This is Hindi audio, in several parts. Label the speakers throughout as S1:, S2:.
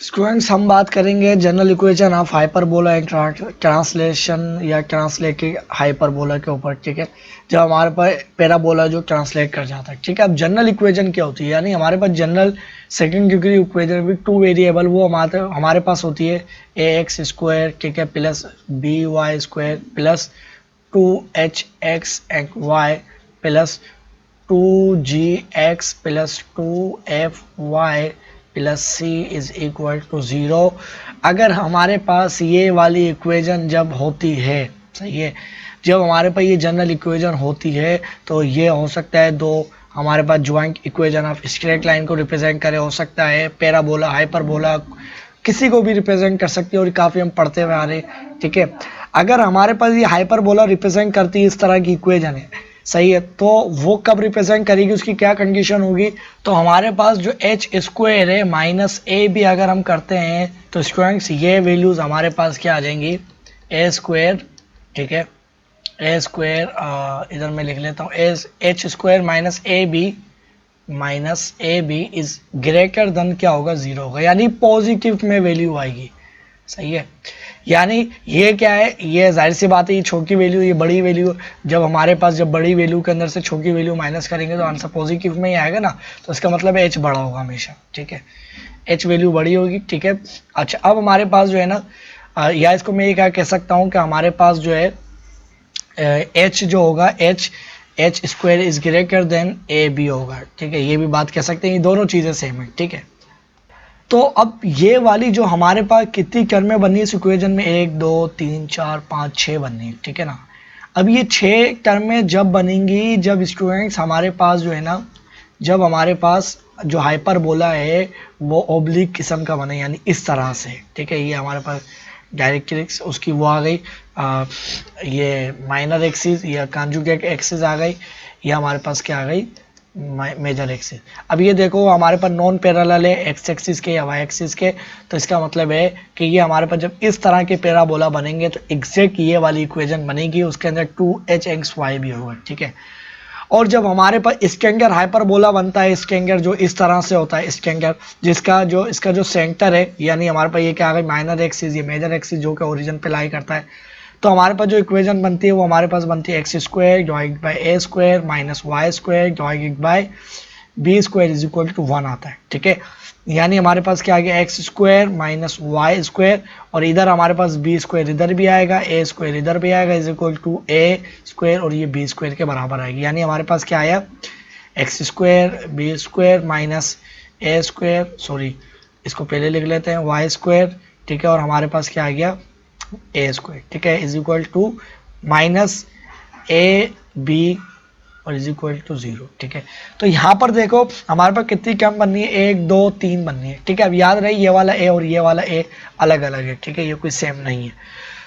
S1: स्टूडेंट्स हम बात करेंगे general equation of hyperbola and translation या ट्रांसलेटेड हाइपरबोला के ऊपर। ठीक है, जब हमारे पास पैराबोला जो ट्रांसलेट कर जाता है। ठीक है, अब जनरल इक्वेशन क्या होती है, यानी हमारे पास general second degree equation with two variable, वो हमारे पास होती है ए एक्स स्क्वायर, ठीक है, plus b y square plus 2hx y plus 2gx plus 2fy plus c is equal to 0। अगर हमारे पास ये वाली इक्वेशन जब होती है, सही है, जब हमारे पास ये जनरल इक्वेशन होती है तो ये हो सकता है दो हमारे पास joint equation of straight line को रिप्रेजेंट करे, हो सकता है पैराबोला हाइपरबोला, किसी को भी रिप्रेजेंट कर सकती है और काफ़ी हम पढ़ते हुए आ रहे हैं। ठीक है, अगर हमारे पास ये हाइपरबोला रिप्रेजेंट करती है इस तरह की इक्वेशन है, सही है, तो वो कब रिप्रेजेंट करेगी, उसकी क्या कंडीशन होगी, तो हमारे पास जो एच स्क्वायर है माइनस ए बी अगर हम करते हैं तो स्टूडेंट्स ये वैल्यूज हमारे पास क्या आ जाएंगी, ए स्क्वायर, ठीक है, ए स्क्वायर इधर मैं लिख लेता हूँ, h square minus a b is greater than क्या होगा, 0 होगा, यानी पॉजिटिव में वैल्यू आएगी। सही है, यानी ये क्या है, ये जाहिर सी बात है, ये छोटी वैल्यू ये बड़ी वैल्यू, जब हमारे पास जब बड़ी वैल्यू के अंदर से छोटी वैल्यू माइनस करेंगे तो आंसर पॉजिटिव में ही आएगा ना, तो इसका मतलब एच बड़ा होगा हमेशा। ठीक है, एच वैल्यू बड़ी होगी। ठीक है, अच्छा अब हमारे पास जो है ना, या इसको मैं ये क्या कह सकता हूँ कि हमारे पास जो है एच जो होगा, h square is greater than a b होगा। ठीक है, ये भी बात कह सकते हैं, ये दोनों चीज़ें सेम है। ठीक है, तो अब ये वाली जो हमारे पास कितनी टर्में बनी है इस इक्वेशन में, 1 2 3 4 5 6 बननी है। ठीक है ना, अब ये 6 टर्में जब बनेंगी, जब स्टूडेंट्स हमारे पास जो है ना, जब हमारे पास जो हाइपरबोला है वो ओब्लिक किस्म का बने, यानी इस तरह से। ठीक है, ये हमारे पास डायरेक्ट्रिक्स उसकी वो आ गई, ये माइनर एक्सिस या कॉन्जुगेट एक्सिस आ गई, ये हमारे पास क्या आ गई, मेजर एक्सिस। अब ये देखो हमारे पास नॉन पैरेलल है एक्स एक्सिस के या वाई एक्सिस के, तो इसका मतलब है कि ये हमारे पास जब इस तरह के पैराबोला बनेंगे तो एग्जैक्ट ये वाली इक्वेशन बनेगी, उसके अंदर 2hxy भी होगा। ठीक है, और जब हमारे पास स्केंगर हाइपरबोला बनता है, स्केंगर जो इस तरह से होता है, स्केंगर जिसका जो इसका जो सेंटर है, यानी हमारे पास ये क्या आ गई, माइनर एक्सिस, ये मेजर एक्सिस जो कि ओरिजिन पे लाई करता है, तो हमारे पास जो इक्वेशन बनती है वो हमारे पास बनती है x square divide by a square minus y square divide by b square is equal to 1 आता है। ठीक है, यानी हमारे पास क्या आ गया, x square minus y square, और इधर हमारे पास बी स्क्वायर इधर भी आएगा, ए स्क्वायर इधर भी आएगा, is equal to a square, और ये बी स्क्वायर के बराबर आएगी। यानी हमारे पास क्या आया, X square B square minus A square, sorry इसको पहले लिख लेते हैं, वाई स्क्वायर, ठीक है, और हमारे पास क्या आ गया, ए स्क्वायर, ठीक है, is equal to minus a b और इज इक्वल टू 0। ठीक है, तो यहाँ पर देखो हमारे पास कितनी टर्म बननी है, 1 2 3 बननी है। ठीक है, अब याद रहे ये वाला ए और ये वाला ए अलग अलग है। ठीक है, ये कोई सेम नहीं है,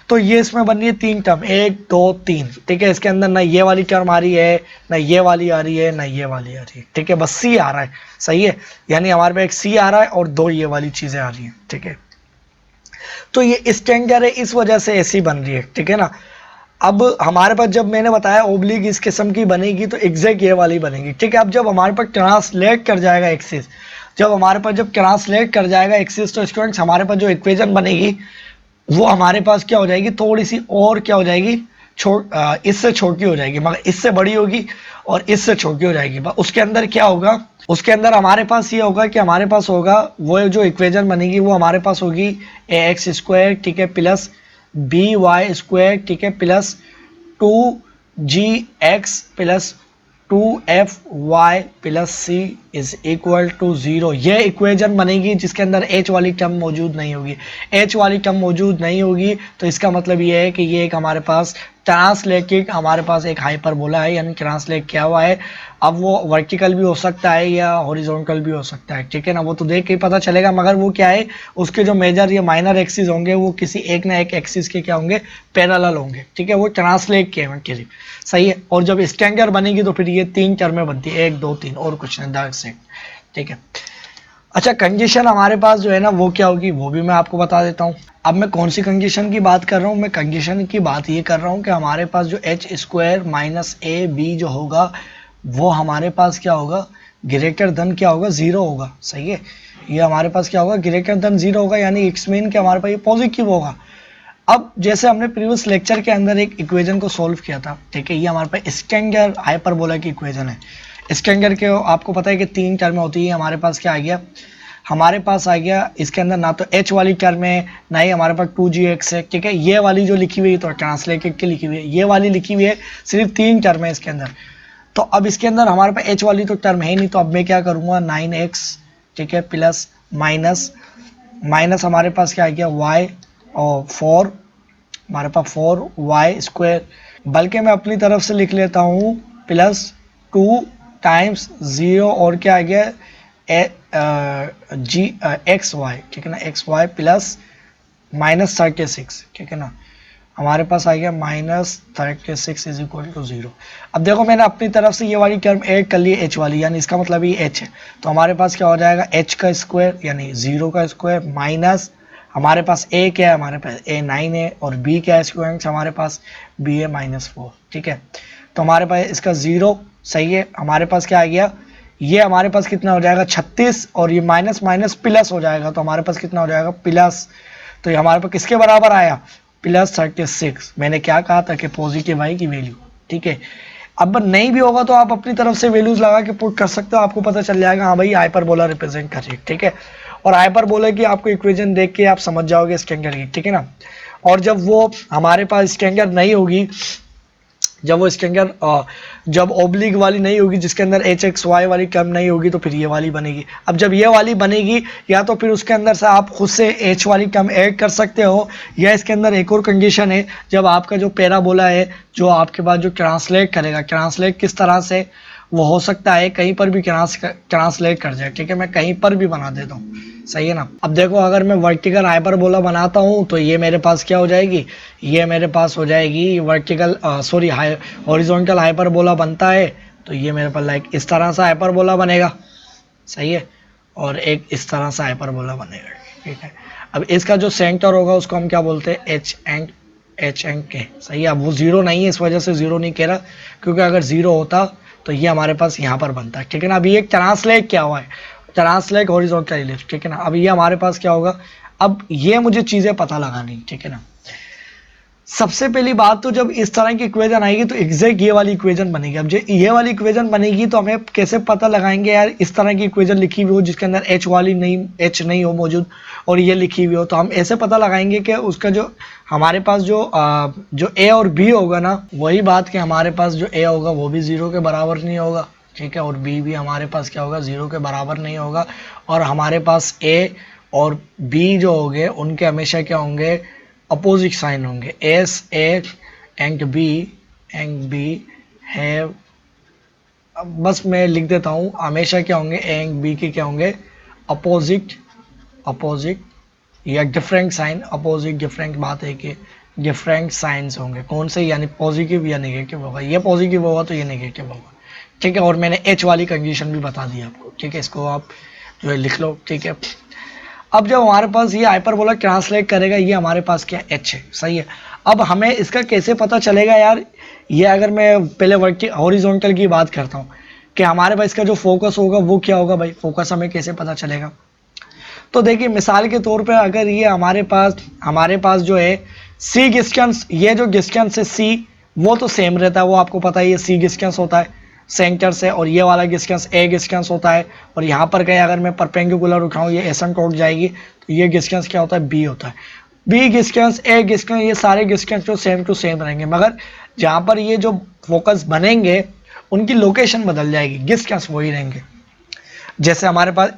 S1: तो ये इसमें बननी है 3 टर्म, 1 2 3। ठीक है, इसके अंदर ना ये वाली टर्म आ रही है, ना ये वाली आ रही है, ना ये वाली आ रही है। ठीक है, बस सी आ रहा है, सही है, यानी हमारे पास एक सी आ रहा है और 2 ये वाली चीज़ें आ रही हैं। ठीक है, तो ये स्टेंगर है, इस वजह से ऐसी बन रही है। ठीक है ना, अब हमारे पास जब मैंने बताया ओब्लिक इस किस्म की बनेगी तो एग्जैक्ट ये वाली बनेगी। ठीक है, अब जब हमारे पास ट्रांसलेट कर जाएगा एक्सिस, जब हमारे पास जब ट्रांसलेट कर जाएगा एक्सिस, तो स्टूडेंट्स हमारे पास जो इक्वेशन बनेगी वो हमारे पास क्या हो जाएगी, थोड़ी सी और क्या हो जाएगी, इससे छोटी हो जाएगी, मगर इससे बड़ी होगी और इससे छोटी हो जाएगी। उसके अंदर क्या होगा, उसके अंदर हमारे पास ये होगा कि हमारे पास होगा वो जो इक्वेशन बनेगी वो हमारे पास होगी ए एक्स स्क्वायर, ठीक है, प्लस बी वाई स्क्वायर, ठीक है, plus 2gx plus 2fy plus c is equal to 0। यह इक्वेशन बनेगी जिसके अंदर h वाली टर्म मौजूद नहीं होगी। h वाली टर्म मौजूद नहीं होगी तो इसका मतलब ये है कि ये एक हमारे पास ट्रांसलेटेड, हमारे पास एक हाइपरबोला है, यानी ट्रांसलेट किया हुआ है। अब वो वर्टिकल भी हो सकता है या हॉरिजॉन्टल भी हो सकता है। ठीक है ना, वो तो देख के ही पता चलेगा, मगर वो क्या है, उसके जो मेजर या माइनर एक्सिस होंगे वो किसी एक ना एक एक्सिस के क्या होंगे, पैरेलल होंगे। ठीक है, वो ट्रांसलेट किए हैं, सही है। और जब स्टेंगर बनेगी तो फिर ये 3 टर्में बनती है, 1 2 3 और कुछ नहीं, दैट्स इट। ठीक है, अच्छा कंडीशन हमारे पास जो है ना वो क्या होगी वो भी मैं आपको बता देता हूँ। अब मैं कौन सी कंडीशन की बात कर रहा हूँ, मैं कंडीशन की बात ये कर रहा हूँ कि हमारे पास जो h square minus a b जो होगा वो हमारे पास क्या होगा, ग्रेटर देन क्या होगा, 0 होगा। सही है, ये हमारे पास क्या होगा, ग्रेटर देन 0 होगा, यानी इट्स मीन कि हमारे पास ये पॉजिटिव होगा। अब जैसे हमने प्रीवियस लेक्चर के अंदर एक इक्वेशन को सॉल्व किया था, ठीक है, ये हमारे पास स्टैंडर्ड हाइपरबोला की इक्वेशन है। स्टैंडर्ड के आपको पता है कि 3 टर्म होती है। हमारे पास क्या आ गया, हमारे पास आ गया इसके अंदर ना तो h वाली टर्म है, ना ही हमारे पास 2gx है, ठीक है। ये वाली जो लिखी हुई है तो ट्रांसलेटेड की लिखी हुई है, ये वाली लिखी हुई है, सिर्फ 3 टर्म है इसके अंदर। तो अब इसके अंदर हमारे पास h वाली तो टर्म है नहीं, तो अब मैं क्या करूँगा 9x, ठीक है, प्लस माइनस माइनस हमारे पास क्या आ गया y और 4, हमारे पास 4y², बल्कि मैं अपनी तरफ से लिख लेता हूँ प्लस 2 टाइम्स 0 और क्या आ गया एक्स वाई, ठीक है ना, एक्स वाई प्लस -36, ठीक है ना। हमारे पास आ गया -36 इज इक्वल टू 0। अब देखो मैंने अपनी तरफ से ये वाली टर्म ऐड कर ली एच वाली, यानी इसका मतलब ये एच है, तो हमारे पास क्या हो जाएगा एच का स्क्वायर यानी 0 का स्क्वायर माइनस हमारे पास ए क्या है, हमारे पास ए 9 है, और बी क्या है स्क्वायर हमारे पास बी है -4, ठीक है। तो हमारे पास इसका 0 सही है। हमारे पास क्या आ गया, ये हमारे पास कितना हो जाएगा 36, और ये माइनस माइनस प्लस हो जाएगा, तो हमारे पास कितना हो जाएगा प्लस, तो ये हमारे पास किसके बराबर आया +36। मैंने क्या कहा था कि पॉजिटिव आई की वैल्यू, ठीक है। अब नहीं भी होगा तो आप अपनी तरफ से वैल्यूज लगा के पुट कर सकते हो, आपको पता चल जाएगा हाँ भाई हाइपरबोला रिप्रेजेंट कर रही है, ठीक है। और हाइपरबोला की आपको इक्वेशन देख के आप समझ जाओगे स्टैंडर्ड की, ठीक है ना। और जब वो हमारे पास स्टैंडर्ड नहीं होगी, जब वो स्टैंडर्ड जब ओब्लिक वाली नहीं होगी, जिसके अंदर एच एक्स वाई वाली टर्म नहीं होगी, तो फिर ये वाली बनेगी। अब जब ये वाली बनेगी, या तो फिर उसके अंदर से आप खुद से एच वाली टर्म ऐड कर सकते हो, या इसके अंदर एक और कंडीशन है, जब आपका जो पैराबोला है जो आपके पास जो ट्रांसलेट करेगा, ट्रांसलेट किस तरह से वो हो सकता है कहीं पर भी ट्रांसलेट कर जाए, ठीक है, मैं कहीं पर भी बना देता हूँ, सही है ना। अब देखो अगर मैं वर्टिकल हाइपरबोला बनाता हूँ तो ये मेरे पास क्या हो जाएगी, ये मेरे पास हो जाएगी वर्टिकल सॉरी हॉरिजॉन्टल हाइपरबोला बनता है, तो ये मेरे पास लाइक इस तरह से हाइपरबोला बनेगा, सही है, और एक इस तरह से हाइपरबोला बनेगा, ठीक है। अब इसका जो सेंटर होगा उसको हम क्या बोलते हैं एच एंड के, सही है। अब वो 0 नहीं है, इस वजह से 0 नहीं कह रहा, क्योंकि अगर 0 होता तो ये हमारे पास यहाँ पर बनता है, ठीक है ना। अभी एक ट्रांसलेट क्या हुआ है, ट्रांसलेट हॉरिजॉन्टल इलिप्स, ठीक है ना। अब ये हमारे पास क्या होगा, अब ये मुझे चीज़ें पता लगानी, ठीक है ना। सबसे पहली बात तो जब इस तरह की इक्वेशन आएगी तो एग्जैक्ट ये वाली इक्वेशन बनेगी। अब जब ये वाली इक्वेशन बनेगी तो हमें कैसे पता लगाएंगे यार, इस तरह की इक्वेशन लिखी हुई हो जिसके अंदर एच वाली नहीं, एच नहीं हो मौजूद, और ये लिखी हुई हो, तो हम ऐसे पता लगाएंगे कि उसका जो हमारे पास जो ए और बी होगा ना, वही बात कि हमारे पास जो ए होगा वो भी 0 के बराबर नहीं होगा, ठीक है, और बी भी हमारे पास क्या होगा 0 के बराबर नहीं होगा, और हमारे पास ए और बी जो होंगे उनके हमेशा क्या होंगे अपोजिट साइन होंगे। As a and b have, बस मैं लिख देता हूँ, हमेशा क्या होंगे ए एंड बी के क्या होंगे अपोजिट या डिफरेंट साइन, अपोजिट डिफरेंट बात है कि डिफरेंट साइंस होंगे, कौन से, यानी पॉजिटिव या नेगेटिव होगा, ये पॉजिटिव होगा तो ये नेगेटिव होगा, ठीक है। और मैंने एच वाली कंडीशन भी बता दी आपको, ठीक है, इसको आप जो है लिख लो, ठीक है। अब जब हमारे पास ये हाइपरबोला ट्रांसलेट करेगा, ये हमारे पास क्या एच है, सही है। अब हमें इसका कैसे पता चलेगा यार, ये अगर मैं पहले हॉरिजॉन्टल की बात करता हूँ कि हमारे पास इसका जो फोकस होगा वो क्या होगा भाई, फोकस हमें कैसे पता चलेगा। तो देखिए मिसाल के तौर पे अगर ये हमारे पास जो है सी डिस्टेंस, ये जो डिस्टेंस है सी वो तो सेम रहता है, वो आपको पता ही है सी डिस्टेंस होता है सेंटर से, और ये वाला डिस्टेंस ए डिस्टेंस होता है, और यहाँ पर कहीं अगर मैं परपेंडिकुलर उठाऊँ ये एसिम्प्टोट जाएगी, तो ये डिस्टेंस क्या होता है बी होता है। बी डिस्टेंस ए डिस्टेंस ये सारे डिस्टेंस जो सेम टू सेम रहेंगे, मगर जहाँ पर ये जो फोकस बनेंगे उनकी लोकेशन बदल जाएगी, डिस्टेंस वही रहेंगे। जैसे हमारे पास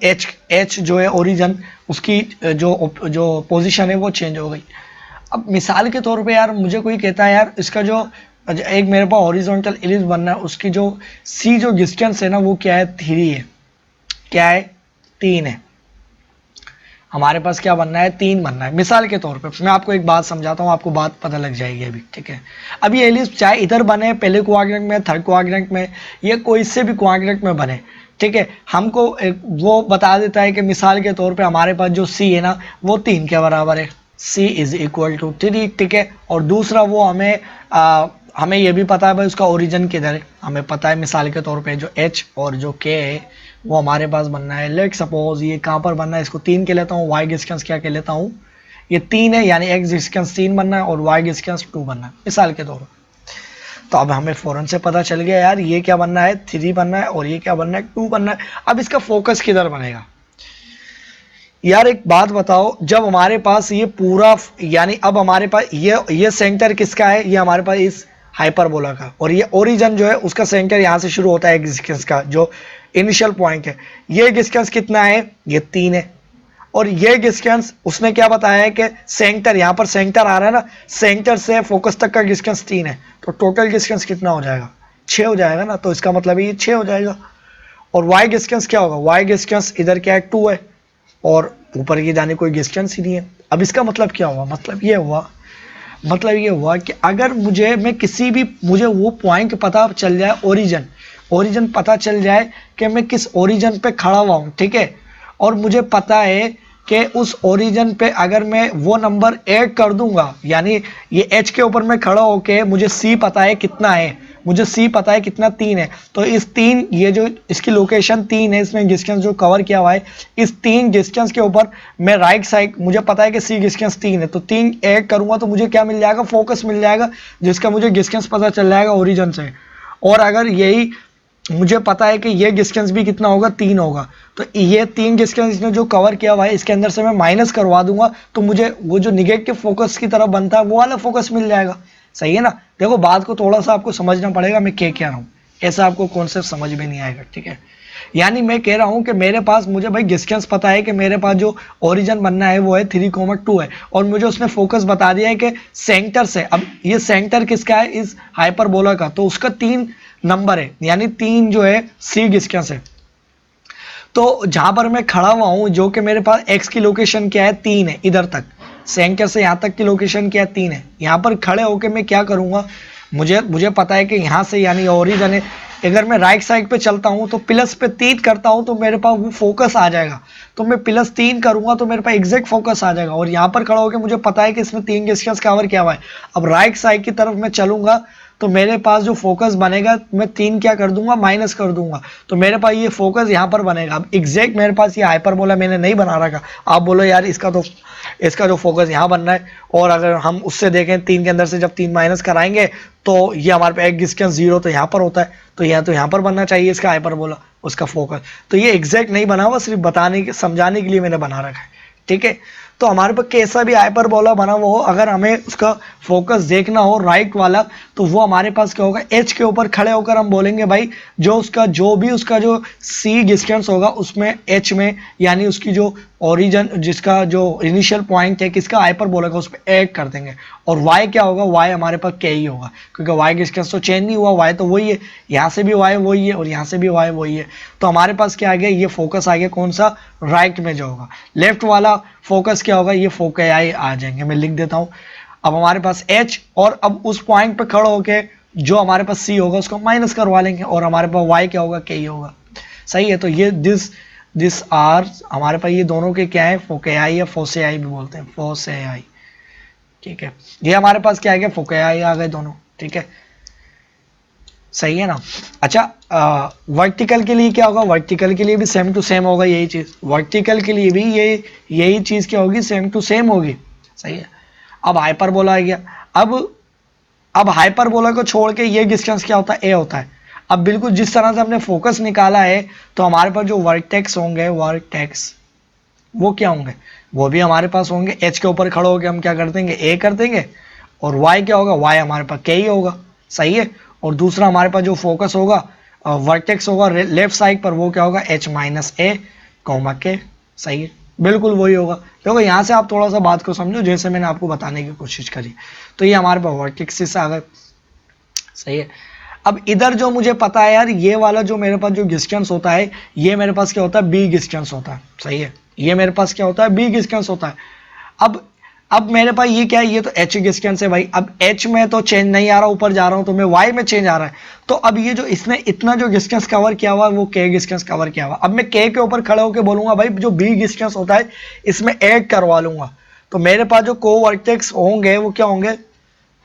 S1: एच जो है ओरिजिन, उसकी जो पोजीशन है वो चेंज हो गई। अब मिसाल के तौर पे यार मुझे कोई कहता है यार इसका जो एक मेरे पास हॉरिजॉन्टल इलिप्स बनना है, उसकी जो सी जो डिस्टेंस है ना वो क्या है 3 है, क्या है 3 है, हमारे पास क्या बनना है 3 बनना है। मिसाल के तौर पे मैं आपको एक बात समझाता हूँ, आपको बात पता लग जाएगी अभी, ठीक है। अब ये एलिप्स चाहे इधर बने पहले क्वाड्रेंट में, थर्ड क्वाड्रेंट में, ये कोई से भी क्वाड्रेंट में बने, ठीक है, हमको वो बता देता है कि मिसाल के तौर पे हमारे पास जो सी है ना वो 3 के बराबर है, C इज इक्वल टू 3, ठीक है। और दूसरा वो हमें हमें ये भी पता है भाई उसका ओरिजिन किधर है, हमें पता है मिसाल के तौर पे जो h और जो k है वो हमारे पास बनना है। लेट सपोज ये कहाँ पर बनना है, इसको 3 के लेता हूँ, y डिस्टेंस क्या के लेता हूँ, ये 3 है, यानी x डिस्टेंस 3 बनना है और y डिस्टेंस 2 बनना है मिसाल के तौर पर। तो अब हमें फौरन से पता चल गया यार ये क्या बनना है, 3 बनना है और ये क्या बनना है, 2 बनना है। अब इसका फोकस किधर बनेगा यार, एक बात बताओ, जब हमारे पास ये पूरा यानी अब हमारे पास ये सेंटर किसका है, ये हमारे पास इस हाइपरबोला का, और ये ओरिजिन जो है उसका सेंटर यहाँ से शुरू होता है डिस्टेंस का जो इनिशियल पॉइंट है। ये डिस्टेंस कितना है, ये 3 है, और ये डिस्टेंस उसने क्या बताया है कि सेंटर, यहाँ पर सेंटर आ रहा है ना, सेंटर से फोकस तक का डिस्टेंस 3 है, तो टोटल डिस्टेंस कितना हो जाएगा, 6 हो जाएगा ना, तो इसका मतलब ये 6 हो जाएगा। और वाई डिस्टेंस क्या होगा, वाई डिस्टेंस इधर क्या है 2 है और ऊपर की जाने कोई डिस्टेंस ही नहीं है। अब इसका मतलब क्या हुआ, मतलब ये हुआ कि अगर मैं किसी भी मुझे वो पॉइंट पता चल जाए, ओरिजिन पता चल जाए कि मैं किस ओरिजिन पे खड़ा हुआ हूँ, ठीक है, और मुझे पता है कि उस ओरिजिन पे अगर मैं वो नंबर ऐड कर दूंगा, यानी ये h के ऊपर मैं खड़ा होके मुझे c पता है कितना है, मुझे c पता है कितना 3 है, तो इस 3 ये जो इसकी लोकेशन 3 है, इसमें डिस्टेंस जो कवर किया हुआ है, इस 3 डिस्टेंस के ऊपर मैं राइट साइड, मुझे पता है कि c डिस्टेंस 3 है, तो 3 ऐड करूंगा तो मुझे क्या मिल जाएगा, फोकस मिल जाएगा, जिसका मुझे डिस्टेंस पता चल जाएगा ओरिजिन से। और अगर यही मुझे पता है कि ये डिस्टेंस भी कितना होगा, 3 होगा, तो ये 3 डिस्टेंस इसने जो कवर किया हुआ है इसके अंदर से मैं माइनस करवा दूंगा, तो मुझे वो जो निगेटिव फोकस की तरफ बनता है वो वाला फोकस मिल जाएगा। सही है ना। देखो बात को थोड़ा सा आपको समझना पड़ेगा, मैं क्या रहा हूँ, ऐसा आपको कॉन्सेप्ट समझ में नहीं आएगा, ठीक है। यानी मैं कह रहा हूँ कि मेरे पास, मुझे भाई डिस्टेंस पता है कि मेरे पास जो ओरिजिन बनना है वो है 3,2 है, और मुझे उसने फोकस बता दिया है कि सेंटर से, अब ये सेंटर किसका है, इस हाइपरबोला का, तो उसका 3 नंबर है, यानी 3 जो है सी डिस्टेंस है। तो जहां पर मैं खड़ा हुआ हूं, जो कि मेरे पास एक्स की लोकेशन क्या है, 3 है, इधर तक सेंटर से यहां तक की लोकेशन क्या है, 3 है। यहां पर खड़े होकर मैं क्या करूंगा, मुझे पता है कि यहां से यानी ओरिजिन है, अगर मैं राइट साइड पे चलता हूं तो प्लस पे 3 करता हूं तो मेरे पास वो फोकस आ जाएगा, तो मैं +3 करूंगा तो मेरे पास एग्जैक्ट फोकस आ जाएगा। और यहाँ पर खड़ा होकर मुझे पता है कि इसमें 3 डिस्टेंस कवर किया हुआ है, अब राइट साइड की तरफ मैं चलूंगा तो मेरे पास जो फोकस बनेगा, मैं 3 क्या कर दूंगा, माइनस कर दूंगा, तो मेरे पास ये फोकस यहाँ पर बनेगा। अब एग्जैक्ट मेरे पास ये हाइपरबोला मैंने नहीं बना रखा, आप बोलो यार इसका जो फोकस यहाँ बनना है, और अगर हम उससे देखें 3 के अंदर से जब 3 माइनस कराएंगे तो ये हमारे पे एक डिस्टेंस 0 तो यहाँ पर होता है, तो यहाँ पर बनना चाहिए इसका हाइपरबोला, उसका फोकस। तो ये एग्जैक्ट नहीं बना हुआ, सिर्फ समझाने के लिए मैंने बना रखा है, ठीक है। तो हमारे पास कैसा भी हाइपरबोला बना हुआ हो, अगर हमें उसका फोकस देखना हो राइट वाला, तो वो हमारे पास क्या होगा, एच के ऊपर खड़े होकर हम बोलेंगे भाई जो उसका जो सी डिस्टेंस होगा उसमें एच में, यानी उसकी जो ओरिजिन, जिसका जो इनिशियल पॉइंट है किसका, हाइपरबोला का, उस पर ऐड कर देंगे। और वाई क्या होगा, वाई हमारे पास क्या ही होगा, क्योंकि वाई डिस्टेंस तो चेंज नहीं हुआ, वाई तो वही है, यहाँ से भी वाई वही है और यहाँ से भी वाई वही है। तो हमारे पास क्या आ गया, ये फोकस आ गया कौन सा, राइट में जो होगा। लेफ्ट वाला फोकस क्या होगा, ये फोकस आई आ जाएंगे, मैं लिख देता हूँ। अब हमारे पास H, और अब उस पॉइंट पे खड़े होके जो हमारे पास C होगा उसको माइनस करवा लेंगे, और हमारे पास Y क्या होगा, K होगा। सही है। तो ये दिस आर हमारे पास ये दोनों के क्या है, फोकेआई या फोसेआई भी बोलते हैं, फोसेआई, ठीक है। ये हमारे पास क्या आ गया, फोकेआई आ गए दोनों, ठीक है, सही है ना। अच्छा वर्टिकल के लिए क्या होगा, वर्टिकल के लिए भी सेम टू सेम होगा यही चीज, वर्टिकल के लिए भी यही चीज क्या होगी, सेम टू सेम होगी, सही है। अब हाइपरबोला आ गया, अब हाइपरबोला को छोड़ के ये डिस्टेंस क्या होता है, ए होता है। अब बिल्कुल जिस तरह से हमने फोकस निकाला है, तो हमारे पास जो वर्टेक्स होंगे, वर्टेक्स वो क्या होंगे, वो भी हमारे पास होंगे, एच के ऊपर खड़े होकर हम क्या कर देंगे, ए कर देंगे, और वाई क्या होगा, वाई हमारे पास के ही होगा, सही है। और दूसरा हमारे पास जो फोकस होगा, वर्टेक्स होगा लेफ्ट साइड पर, वो क्या होगा, एच माइनस ए कॉमा के, सही है, बिल्कुल वही होगा। देखो यहाँ से आप थोड़ा सा बात को समझो, जैसे मैंने आपको बताने की कोशिश करी। तो ये हमारे पास वर्टेक्स आ गए, सही है। अब इधर जो मुझे पता है यार, ये वाला जो मेरे पास जो डिस्टेंस होता है, ये मेरे पास क्या होता है, बी डिस्टेंस होता है, सही है। ये मेरे पास क्या होता है, बी डिस्टेंस होता है। अब मेरे पास ये क्या है, ये तो एच डिस्टेंस है भाई। अब एच में तो चेंज नहीं आ रहा, ऊपर जा रहा हूं तो मैं वाई में चेंज आ रहा है। तो अब ये जो इसने इतना जो डिस्टेंस कवर किया हुआ है, वो के डिस्टेंस कवर किया हुआ। अब मैं के ऊपर खड़े होकर बोलूंगा भाई जो बी डिस्टेंस होता है इसमें ऐड करवा लूंगा, तो मेरे पास जो को वर्टेक्स होंगे वो क्या होंगे,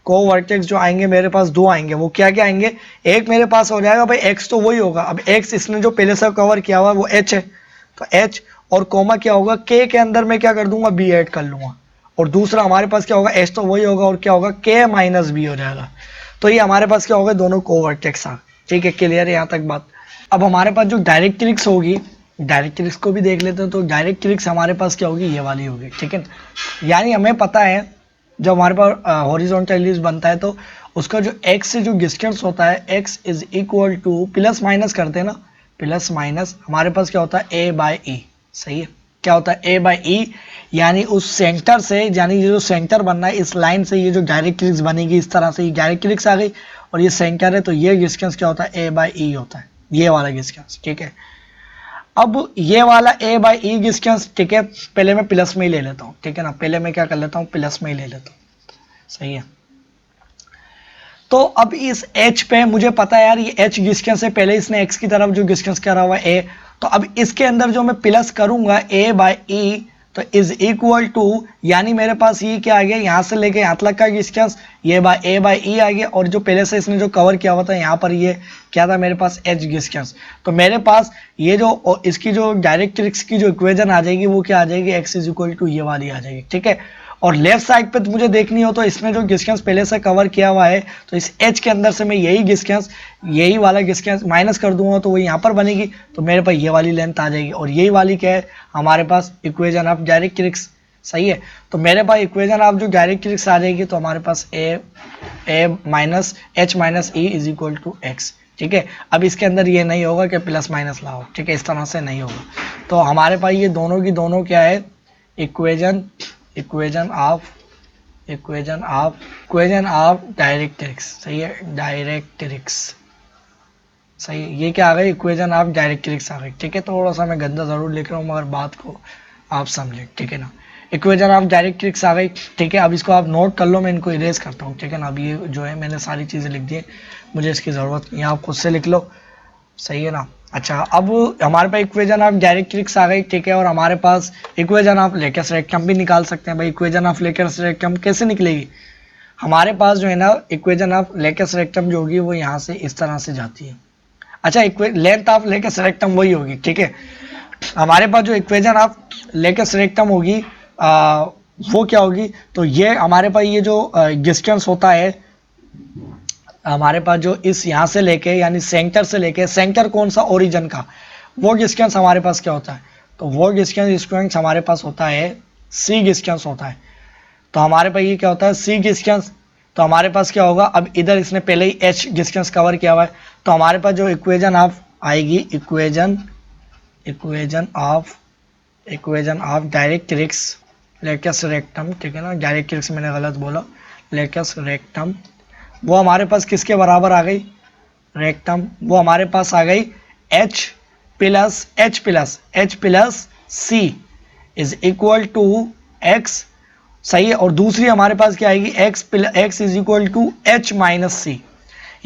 S1: कोवर्टेक्स जो आएंगे मेरे पास दो आएंगे, वो क्या क्या आएंगे, एक मेरे पास हो जाएगा भाई एक्स तो वही होगा, अब एक्स इसने जो पहले से कवर किया हुआ है वो एच है, तो एच और कोमा क्या होगा, के के अंदर मैं क्या कर दूंगा, बी ऐड कर लूंगा, और दूसरा हमारे पास क्या होगा, एच तो वही होगा और क्या होगा, के माइनस बी हो जाएगा। तो ये हमारे पास क्या होगा, दोनों कोवर्टेक्स आ, ठीक है, क्लियर है यहाँ तक बात। अब हमारे पास जो डायरेक्ट्रिक्स होगी, डायरेक्ट्रिक्स को भी देख लेते हैं, तो डायरेक्ट्रिक्स हमारे पास क्या होगी, ये वाली होगी, ठीक है। यानी हमें पता है जब हमारे पास हॉरिजॉन्टल एलिप्स बनता है तो उसका जो x से जो डिस्टेंस होता है, x is equal two plus minus करते हैं ना, प्लस माइनस हमारे पास क्या होता है, a बाई ई, सही है, क्या होता है, a बाई ई, यानी उस सेंटर से, यानी ये जो सेंटर बनना है इस लाइन से, ये जो डायरेक्ट्रिक्स बनेगी इस तरह से, ये डायरेक्ट्रिक्स आ गई और ये सेंटर है, तो ये डिस्टेंस क्या होता है, a बाई ई होता है, ये वाला डिस्टेंस, ठीक है। अब ये वाला a बाई ई डिस्टेंस, ठीक है, पहले मैं प्लस में ही ले लेता हूँ, ठीक है ना, पहले मैं क्या कर लेता हूँ, प्लस में ही ले लेता हूँ, सही है। तो अब इस h पे मुझे पता है यार ये h डिस्टेंस है, पहले इसने x की तरफ जो डिस्टेंस करा हुआ है a, तो अब इसके अंदर जो मैं प्लस करूंगा a बाई ई, तो इज इक्वल टू, यानी मेरे पास ये क्या आ गया, यहाँ से लेके यहाँ तक का डिस्टेंस ये a बाई ई आ गया, और जो पहले से इसने जो कवर किया हुआ था यहाँ पर ये क्या था मेरे पास, h डिस्टेंस। तो मेरे पास ये जो इसकी जो डायरेक्ट्रिक्स की जो इक्वेशन आ जाएगी वो क्या आ जाएगी, x इज इक्वल टू ये वाली आ जाएगी, ठीक है। और लेफ्ट साइड पे तो मुझे देखनी हो तो इसने जो डिस्टेंस पहले से कवर किया हुआ है, तो इस h के अंदर से मैं यही डिस्टेंस, यही वाला डिस्टेंस माइनस कर दूंगा तो वो यहाँ पर बनेगी, तो मेरे पास ये वाली लेंथ आ जाएगी, और यही वाली क्या है हमारे पास, इक्वेशन ऑफ डायरेक्ट्रिक्स, सही है। तो मेरे पास इक्वेशन ऑफ जो डायरेक्ट्रिक्स आ जाएगी, तो हमारे पास a minus h minus e is equal to x, ठीक है। अब इसके अंदर ये नहीं होगा कि प्लस माइनस लाओ, ठीक है, इस तरह से नहीं होगा। तो हमारे पास ये दोनों की दोनों क्या है, इक्वेशन ऑफ डायरेक्ट्रिक्स, सही है, डायरेक्ट्रिक्स, सही है, ये क्या आ गई, इक्वेशन ऑफ डायरेक्ट्रिक्स आ गई, ठीक है। थोड़ा सा मैं गंदा जरूर लिख रहा हूँ मगर बात को आप समझे, ठीक है ना, इक्वेशन ऑफ डायरेक्ट्रिक्स आ गई, ठीक है। अब इसको आप नोट कर लो, मैं इनको इरेज करता हूँ, ठीक है ना। अब ये जो है मैंने सारी चीज़ें लिख दी है, मुझे इसकी ज़रूरत नहीं है, आप खुद से लिख लो, सही है ना। अच्छा, अब हमारे पास इक्वेशन ऑफ डायरेक्ट्रिक्स आ गई, ठीक है, और हमारे पास इक्वेशन ऑफ लेकेस रेक्टम भी निकाल सकते हैं भाई। इक्वेशन ऑफ लेकेस रेक्टम कैसे निकलेगी, हमारे पास जो है ना इक्वेशन ऑफ लेकेस रेक्टम जो होगी वो यहाँ से इस तरह से जाती है। अच्छा, लेंथ ऑफ लेकेस रेक्टम वही होगी, ठीक है। हमारे पास जो इक्वेशन ऑफ लेकेस रेक्टम होगी वो क्या होगी, तो ये हमारे पास ये जो डिस्टेंस होता है हमारे पास जो इस यहाँ से लेके, यानी सेंटर से लेके, सेंटर कौन सा, ओरिजिन का, वो डिस्टेंस हमारे पास क्या होता है, तो वो डिस्टेंस हमारे पास होता है c डिस्टेंस होता है। तो हमारे पास ये क्या होता है, c डिस्टेंस, तो हमारे पास क्या होगा, अब इधर इसने पहले ही h डिस्टेंस कवर किया हुआ है, तो हमारे पास जो इक्वेशन ऑफ आएगी, इक्वेशन ऑफ डायरेक्ट्रिक्स लेकेस रेक्टम, ठीक है ना, डायरेक्ट्रिक्स मैंने गलत बोला, लेकेस रेक्टम, वो हमारे पास किसके बराबर आ गई, रेक्टम, वो हमारे पास आ गई h plus c is equal to x, सही है। और दूसरी हमारे पास क्या आएगी, x is equal to h minus C,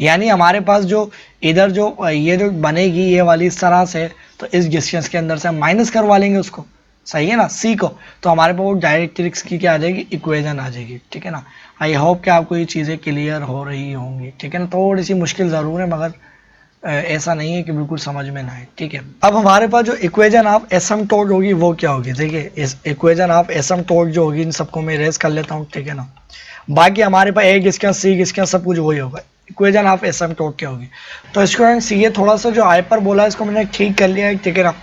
S1: यानी हमारे पास जो इधर जो ये जो बनेगी ये वाली इस तरह से, तो इस डिस्टेंस के अंदर से हम माइनस करवा लेंगे उसको, सही है ना, सी को, तो हमारे पास वो डायरेक्ट्रिक्स की क्या आ जाएगी, इक्वेशन आ जाएगी, ठीक है ना। आई होप कि आपको ये चीज़ें क्लियर हो रही होंगी, ठीक है ना। थोड़ी सी मुश्किल ज़रूर है मगर ऐसा नहीं है कि बिल्कुल समझ में ना आए, ठीक है। अब हमारे पास जो इक्वेशन ऑफ एसिम्पटोट होगी वो क्या होगी, देखिए इस इक्वेशन ऑफ एसिम्पटोट जो होगी इन सबको मैं इरेज कर लेता हूँ, ठीक है ना। बाकी हमारे पास ए डिस्टेंस सी डिस्टेंस सब कुछ वही होगा। इक्वेशन ऑफ एसिम्पटोट क्या होगी, तो स्टूडेंट्स ये थोड़ा सा जो हाइपर बोला है इसको मैंने ठीक कर लिया है, ठीक है ना।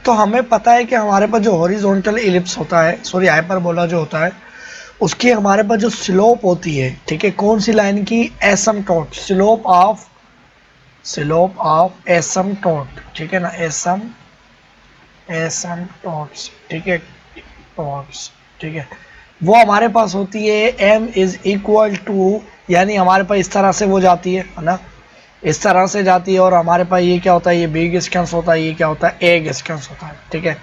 S1: तो हमें पता है कि हमारे पास जो हॉरिजॉन्टल इलिप्स होता है, सॉरी हाइपर बोला जो होता है, उसकी हमारे पास जो स्लोप होती है, ठीक है, कौन सी लाइन की, एसिम्पटोट, स्लोप ऑफ एसिम्पटोट, ठीक है ना, एसिम्पटोट्स, ठीक है, टॉट्स, ठीक है, वो हमारे पास होती है m इज इक्वल टू, यानी हमारे पास इस तरह से वो जाती है ना, इस तरह से जाती है, और हमारे पास ये क्या होता है, ये b डिस्टेंस होता है, ये क्या होता है, a डिस्टेंस होता है, ठीक है।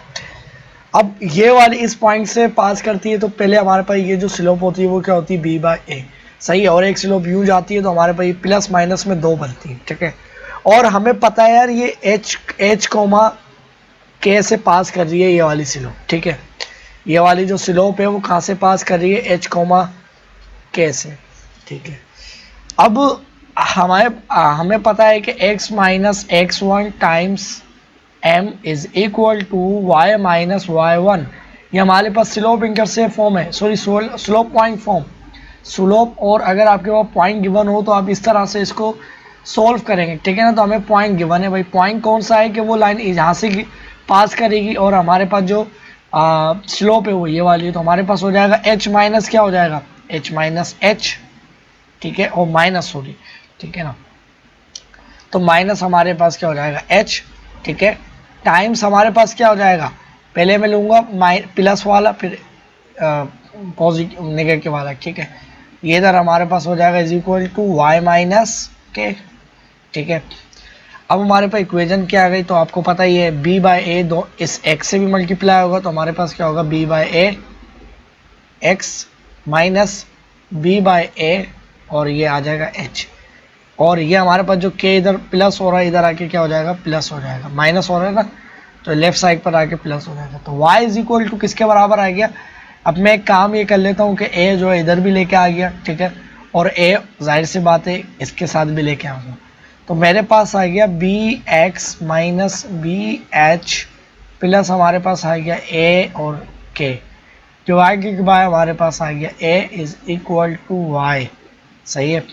S1: अब ये वाली इस पॉइंट से पास करती है, तो पहले हमारे पास ये जो स्लोप होती है वो क्या होती है, b बाई ए, सही है, और एक स्लोप यूं जाती है, तो हमारे पास ये प्लस माइनस में 2 बनती है, ठीक है। और हमें पता है यार ये h कोमा k से पास कर रही है ये वाली स्लोप, ठीक है, ये वाली जो स्लोप है वो कहाँ से पास कर रही है, h कोमा k से, ठीक है। अब हमें पता है कि x minus x1 times m is equal to y minus y1। ये हमारे पास स्लोप इंटरसेप्ट फॉर्म है, sorry slope point form. Slope और अगर आपके पास पॉइंट गिवन हो तो आप इस तरह से इसको सोल्व करेंगे, ठीक है ना। तो हमें पॉइंट गिवन है भाई, पॉइंट कौन सा है कि वो लाइन यहाँ से पास करेगी और हमारे पास जो स्लोप है वो ये वाली है। तो हमारे पास हो जाएगा h माइनस क्या हो जाएगा, h माइनस h, ठीक है, और माइनस सॉरी, ठीक है ना। तो माइनस हमारे पास क्या हो जाएगा h, ठीक है, टाइम्स हमारे पास क्या हो जाएगा, पहले मैं लूँगा प्लस वाला फिर पॉजिटिव नेगेटिव वाला, ठीक है। ये इधर हमारे पास हो जाएगा is equal to Y minus k, ठीक है। अब हमारे पास इक्वेशन क्या आ गई, तो आपको पता ही है b बाई ए दो इस x से भी मल्टीप्लाई होगा, तो हमारे पास क्या होगा b by A X minus b by A और ये आ जाएगा h, और ये हमारे पास जो k इधर प्लस हो रहा है इधर आके क्या हो जाएगा प्लस हो जाएगा, माइनस हो रहा है ना, तो लेफ्ट साइड पर आके प्लस हो जाएगा। तो y इज इक्वल टू किसके बराबर आ गया। अब मैं एक काम ये कर लेता हूँ कि a जो है इधर भी लेके आ गया, ठीक है, और a जाहिर सी बात है इसके साथ भी लेके आऊँगा, तो मेरे पास आ गया b x minus b H plus हमारे पास आ गया a और k, जो आगे के बाद हमारे पास आ गया a is equal to y, सही है।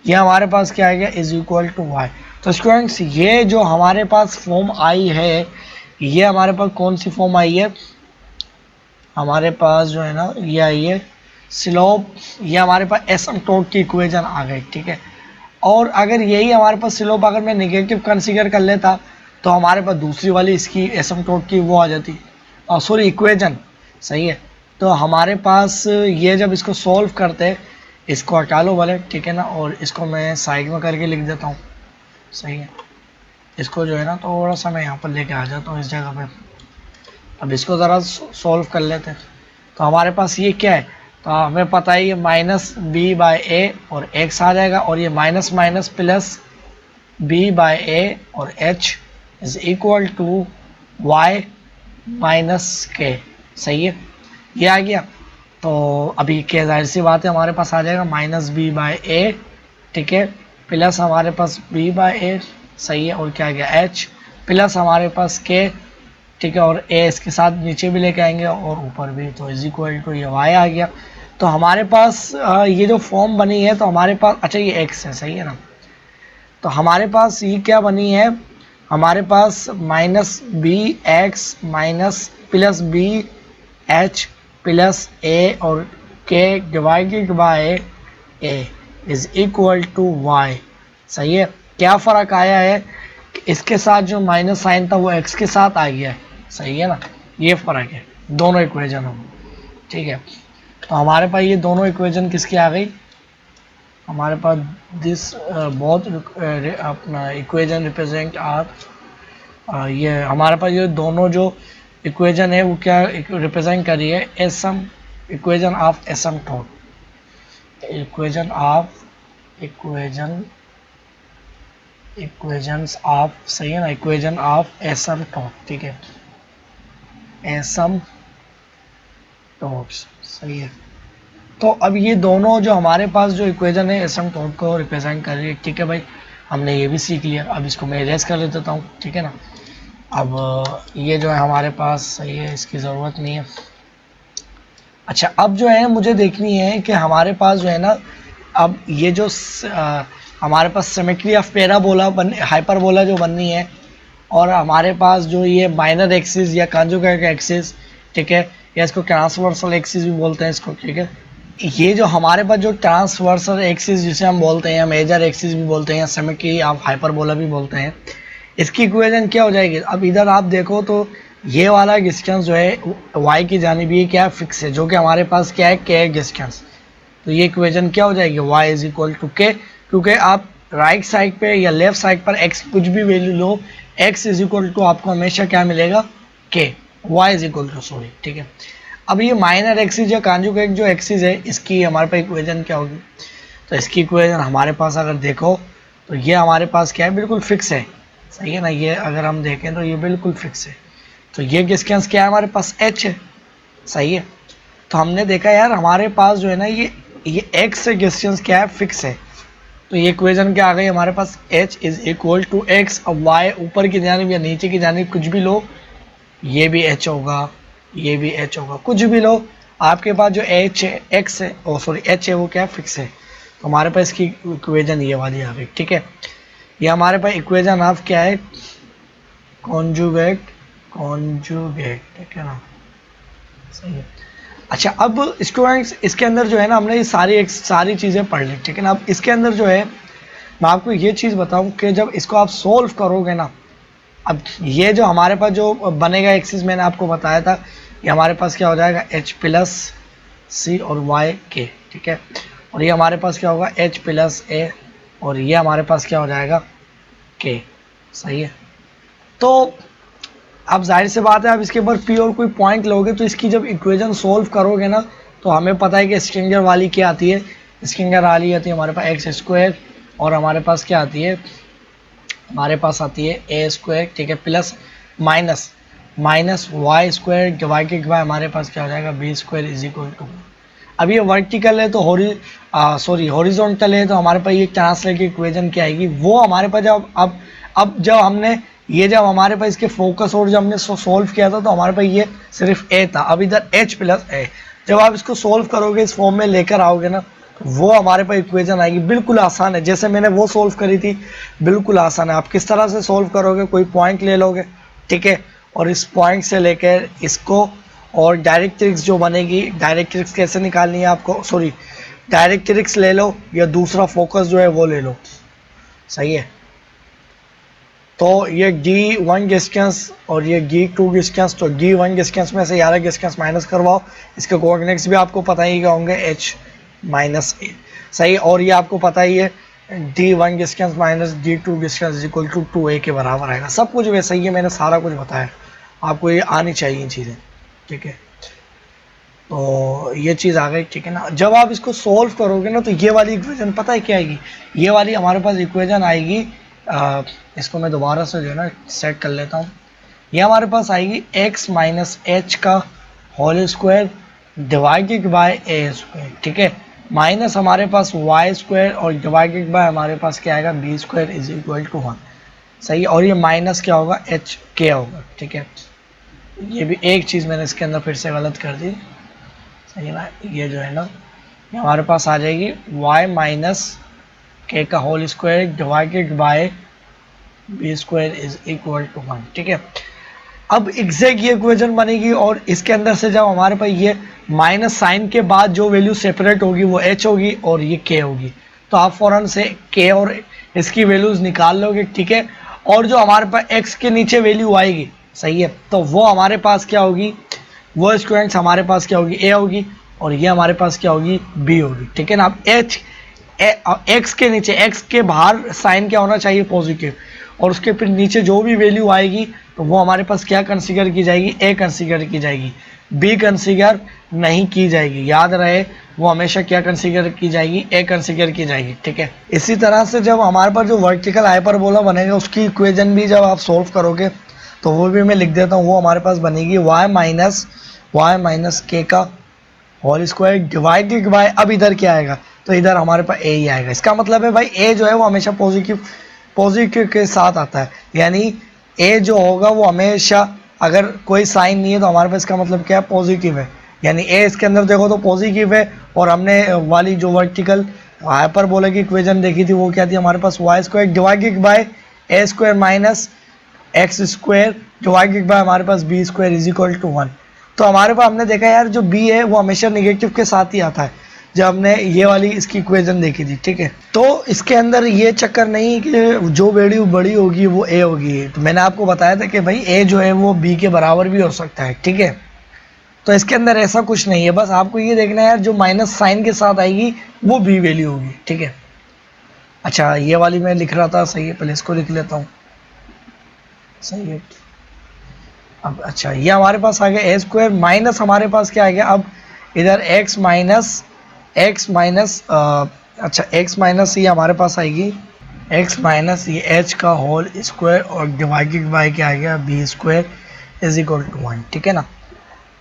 S1: ये हमारे पास क्या आ गया इज इक्वल टू y। तो स्टूडेंट्स ये जो हमारे पास फॉर्म आई है, ये हमारे पास कौन सी फॉर्म आई है, हमारे पास जो है ना ये आई है स्लोप, ये हमारे पास एसिम्पटोट की इक्वेशन आ गई, ठीक है। और अगर यही हमारे पास स्लोप अगर मैं नेगेटिव कंसीडर कर लेता तो हमारे पास दूसरी वाली इसकी एसिम्पटोट की वो आ जाती, सॉरी इक्वेशन, सही है। तो हमारे पास ये जब इसको सॉल्व करते, इसको हटा लो भले, ठीक है ना, और इसको मैं साइड में करके लिख देता हूँ, सही है। इसको जो है ना थोड़ा सा मैं यहाँ पर लेके आ जाता हूँ इस जगह पे। अब इसको ज़रा सॉल्व कर लेते हैं। तो हमारे पास ये क्या है, तो हमें पता है ये माइनस बी बाई ए और एक्स आ जाएगा, और ये minus minus plus B by A और H is equal to Y minus K, सही है, ये आ गया। तो अभी क्या जाहिर सी बात है हमारे पास आ जाएगा माइनस बी बाई ए, ठीक है, प्लस हमारे पास बी बाई ए, सही है, और क्या आ गया एच प्लस हमारे पास के, ठीक है, और ए इसके साथ नीचे भी लेके आएंगे और ऊपर भी, तो इज इक्वल टू ये वाई आ गया। तो हमारे पास ये जो फॉर्म बनी है, तो हमारे पास अच्छा ये एक्स है, सही है ना। तो हमारे पास ये क्या बनी है, हमारे पास minus B x minus plus B H plus A और K divided by A is equal to Y, सही है। क्या फ़र्क आया है कि इसके साथ जो माइनस साइन था वो एक्स के साथ आ गया है, सही है ना, ये फ़र्क है दोनों इक्वेशन में, ठीक है। तो हमारे पास ये दोनों इक्वेशन किसकी आ गई, हमारे पास दिस बहुत अपना इक्वेशन रिप्रेजेंट आर, ये हमारे पास ये दोनों जो इक्वेशन है वो क्या रिप्रेजेंट कर रही है, एसम equation of asymptote, equation of equations of, सही है ना, इक्वेशन ऑफ एसिम्पटोट, ठीक है, एसिम्पटोट्स, सही है। तो अब ये दोनों जो हमारे पास जो इक्वेशन है एसिम्पटोट को रिप्रेजेंट कर रही है, ठीक है भाई, हमने ये भी सीख लिया। अब इसको मैं इरेज कर देता हूँ, ठीक है ना। अब ये जो है हमारे पास, सही है, इसकी ज़रूरत नहीं है। अच्छा अब जो है मुझे देखनी है कि हमारे पास जो है ना, अब ये जो हमारे पास सिमेट्री ऑफ पैराबोला हाइपरबोला जो बननी है, और हमारे पास जो ये माइनर एक्सिस या कॉन्जुगेट एक्सिस, ठीक है, या इसको ट्रांसवर्सल एक्सिस भी बोलते हैं इसको, ठीक है। ये जो हमारे पास जो ट्रांसवर्सल एक्सिस जिसे हम बोलते हैं, या मेजर एक्सिस भी बोलते हैं, या सिमेट्री ऑफ हाइपरबोला भी बोलते हैं, इसकी इक्वेशन क्या हो जाएगी। अब इधर आप देखो तो ये वाला डिस्टेंस जो है y की जानिब ये क्या फिक्स है, जो कि हमारे पास क्या है k डिस्टेंस। तो ये इक्वेशन क्या हो जाएगी, y is equal to k, क्योंकि आप राइट साइड पे या लेफ्ट साइड पर x कुछ भी वैल्यू लो, x इज इक्वल टू आपको हमेशा क्या मिलेगा k, y is equal to sorry, ठीक है। अब ये माइनर एक्सिस या कॉन्जुगेट जो एक्सिस है, इसकी हमारे पास इक्वेशन क्या होगी, तो इसकी इक्वेशन हमारे पास अगर देखो तो ये हमारे पास क्या है, बिल्कुल फिक्स है, सही है ना। ये अगर हम देखें तो ये बिल्कुल फिक्स है। तो ये डिस्टेंस क्या है हमारे पास h है, सही है। तो हमने देखा यार हमारे पास जो है ना ये ये x से डिस्टेंस क्या है, फिक्स है। तो ये इक्वेशन क्या आ गई हमारे पास, h is equal to x। अब y ऊपर की जानिब या नीचे की जानिब कुछ भी लो, ये भी h होगा, ये भी h होगा, कुछ भी लो, आपके पास जो h है, x है, ओ सॉरी h है, वो क्या है, फिक्स है। तो हमारे पास इसकी इक्वेशन ये वाली आ गई, ठीक है। ये हमारे पास इक्वेशन ऑफ क्या है, कॉन्जुगेट, ठीक है ना, सही है। अच्छा, अब स्टूडेंट्स इसके अंदर जो है ना, हमने ये सारी चीज़ें पढ़ ली, ठीक है ना। अब इसके अंदर जो है मैं आपको ये चीज़ बताऊं कि जब इसको आप सोल्व करोगे ना, अब ये जो हमारे पास जो बनेगा एक्सिस, मैंने आपको बताया था, ये हमारे पास क्या हो जाएगा, h प्लस सी और y के, ठीक है। और ये हमारे पास क्या होगा, h प्लस ए, और ये हमारे पास क्या हो जाएगा, k, सही है। तो अब जाहिर सी बात है, आप इसके ऊपर p और कोई पॉइंट लोगे तो इसकी जब इक्वेशन सोल्व करोगे ना, तो हमें पता है कि स्ट्रिंगर वाली क्या आती है, स्ट्रिंगर वाली आती है हमारे पास एक्स स्क्वायर, और हमारे पास क्या आती है, हमारे पास आती है ए स्क्वायर, ठीक है, plus minus y square divided by हमारे पास क्या हो जाएगा, b square is equal to. अब ये वर्टिकल है तो हॉरिजॉन्टल है, तो हमारे पास ये ट्रांसलेट की इक्वेशन क्या आएगी, वो हमारे पास जब अब जब हमने ये जब हमारे पास इसके फोकस और जब हमने सोल्व किया था, तो हमारे पास ये सिर्फ ए था। अब इधर एच प्लस ए, जब आप इसको सोल्व करोगे, इस फॉर्म में लेकर आओगे ना, वो हमारे पास इक्वेशन आएगी। बिल्कुल आसान है, जैसे मैंने वो सोल्व करी थी, बिल्कुल आसान है। आप किस तरह से सोल्व करोगे, कोई पॉइंट ले लोगे, ठीक है, और इस पॉइंट से लेकर इसको, और डायरेक्ट्रिक्स जो बनेगी, डायरेक्ट्रिक्स कैसे निकालनी है आपको, सॉरी डायरेक्ट्रिक्स ले लो या दूसरा फोकस जो है वो ले लो, सही है। तो ये D1 डिस्टेंस और ये D2 डिस्टेंस, तो D1 डिस्टेंस में से 11 डिस्टेंस माइनस करवाओ, इसके कोऑर्डिनेट्स भी आपको पता ही क्या होंगे, h माइनस ए, सही। और ये आपको पता ही है D1 distance minus D2 distance equal to 2a के बराबर आएगा। सब कुछ वैसा ही है, मैंने सारा कुछ बताया, आपको ये आनी चाहिए चीज़ें, ठीक है। तो ये चीज़ आ गई, ठीक है ना। जब आप इसको सोल्व करोगे ना, तो ये वाली इक्वेशन पता है क्या आएगी, ये वाली हमारे पास इक्वेशन आएगी, इसको मैं दोबारा से जो है ना सेट कर लेता हूँ। ये हमारे पास आएगी x माइनस एच का whole square divided by A square, ठीक है, माइनस हमारे पास y स्क्वायर और डिवाइडेड बाय हमारे पास क्या आएगा, b square is equal to 1, सही। और ये माइनस क्या होगा, एच के होगा, ठीक है। ये भी एक चीज़ मैंने इसके अंदर फिर से गलत कर दी, सही है ना। ये जो है ना, ये हमारे पास आ जाएगी y माइनस के का whole square divided by b square is equal to 1, ठीक है। अब एग्जैक्ट ये इक्वेशन बनेगी, और इसके अंदर से जब हमारे पास ये माइनस साइन के बाद जो वैल्यू सेपरेट होगी वो h होगी और ये k होगी, तो आप फौरन से k और इसकी वैल्यूज निकाल लोगे, ठीक है। और जो हमारे पास x के नीचे वैल्यू आएगी, सही है, तो वो हमारे पास क्या होगी, वो स्टूडेंट्स हमारे पास क्या होगी, a होगी, और ये हमारे पास क्या होगी, b होगी, ठीक है ना। अब x के नीचे, x के बाहर साइन क्या होना चाहिए, पॉजिटिव, और उसके फिर नीचे जो भी वैल्यू आएगी तो वो हमारे पास क्या कंसीडर की जाएगी, ए कंसीडर की जाएगी, बी कंसीडर नहीं की जाएगी। याद रहे, वो हमेशा क्या कंसीडर की जाएगी, ए कंसीडर की जाएगी, ठीक है। इसी तरह से जब हमारे पास जो वर्टिकल हाइपरबोला बनेगा, उसकी इक्वेशन भी जब आप सोल्व करोगे, तो वो भी मैं लिख देता हूँ, वो हमारे पास बनेगी y माइनस के का होल स्क्वायर डिवाइडेड बाय, अब इधर क्या आएगा, तो इधर हमारे पास ए ही आएगा। इसका मतलब है भाई ए जो है वो हमेशा पॉजिटिव के साथ आता है, यानी ए जो होगा वो हमेशा, अगर कोई साइन नहीं है तो हमारे पास इसका मतलब क्या है, पॉजिटिव है, यानी ए इसके अंदर देखो तो पॉजिटिव है। और हमने वाली जो वर्टिकल हाइपरबोला की इक्वेशन देखी थी, वो क्या थी, हमारे पास Y square divided by A square minus X square divided by हमारे पास B square is equal to 1। तो हमारे पास हमने देखा यार, जो बी है वो हमेशा निगेटिव के साथ ही आता है, जब हमने ये वाली इसकी इक्वेशन देखी थी, ठीक है। तो इसके अंदर ये चक्कर नहीं कि जो वैल्यू बड़ी होगी वो ए होगी, तो मैंने आपको बताया था कि भाई ए जो है वो बी के बराबर भी हो सकता है, ठीक है। तो इसके अंदर ऐसा कुछ नहीं है, बस आपको ये देखना है यार, जो माइनस साइन के साथ आएगी वो बी वैल्यू होगी, ठीक है। अच्छा, ये वाली मैं लिख रहा था, सही है, पहले इसको लिख लेता हूँ, सही है। अब अच्छा, ये हमारे पास आ गया ए स्क्वायर माइनस हमारे पास क्या आ गया, अब इधर x माइनस अच्छा x माइनस ये हमारे पास आएगी x माइनस ये h का होल स्क्वायर और डिवाइडेड बाय क्या आ गया, b square is equal to 1, ठीक है ना।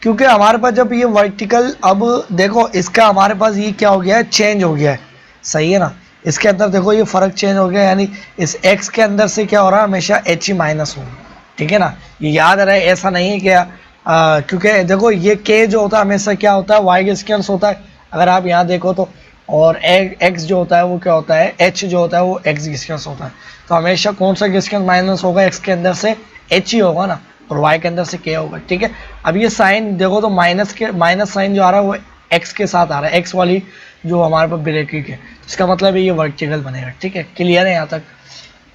S1: क्योंकि हमारे पास जब ये वर्टिकल, अब देखो इसका हमारे पास ये क्या हो गया है, चेंज हो गया है, सही है ना। इसके अंदर देखो ये फर्क चेंज हो गया, यानी इस x के अंदर से क्या हो रहा है, हमेशा h ही माइनस होगा, ठीक है ना। ये याद रहे, ऐसा नहीं है क्या, क्योंकि देखो ये k जो होता है हमेशा क्या होता है, y के स्केल्स होता है, अगर आप यहाँ देखो तो, और x जो होता है वो क्या होता है, h जो होता है वो x के स्केल्स होता है। तो हमेशा कौन सा स्केल माइनस होगा, x के अंदर से h ही होगा ना, और y के अंदर से k होगा, ठीक है। अब ये साइन देखो तो माइनस साइन जो आ रहा है वो x के साथ आ रहा है, x वाली जो हमारे पास ब्रैकेट है, इसका मतलब है ये वर्टिकल बनेगा, ठीक है। क्लियर है यहाँ तक,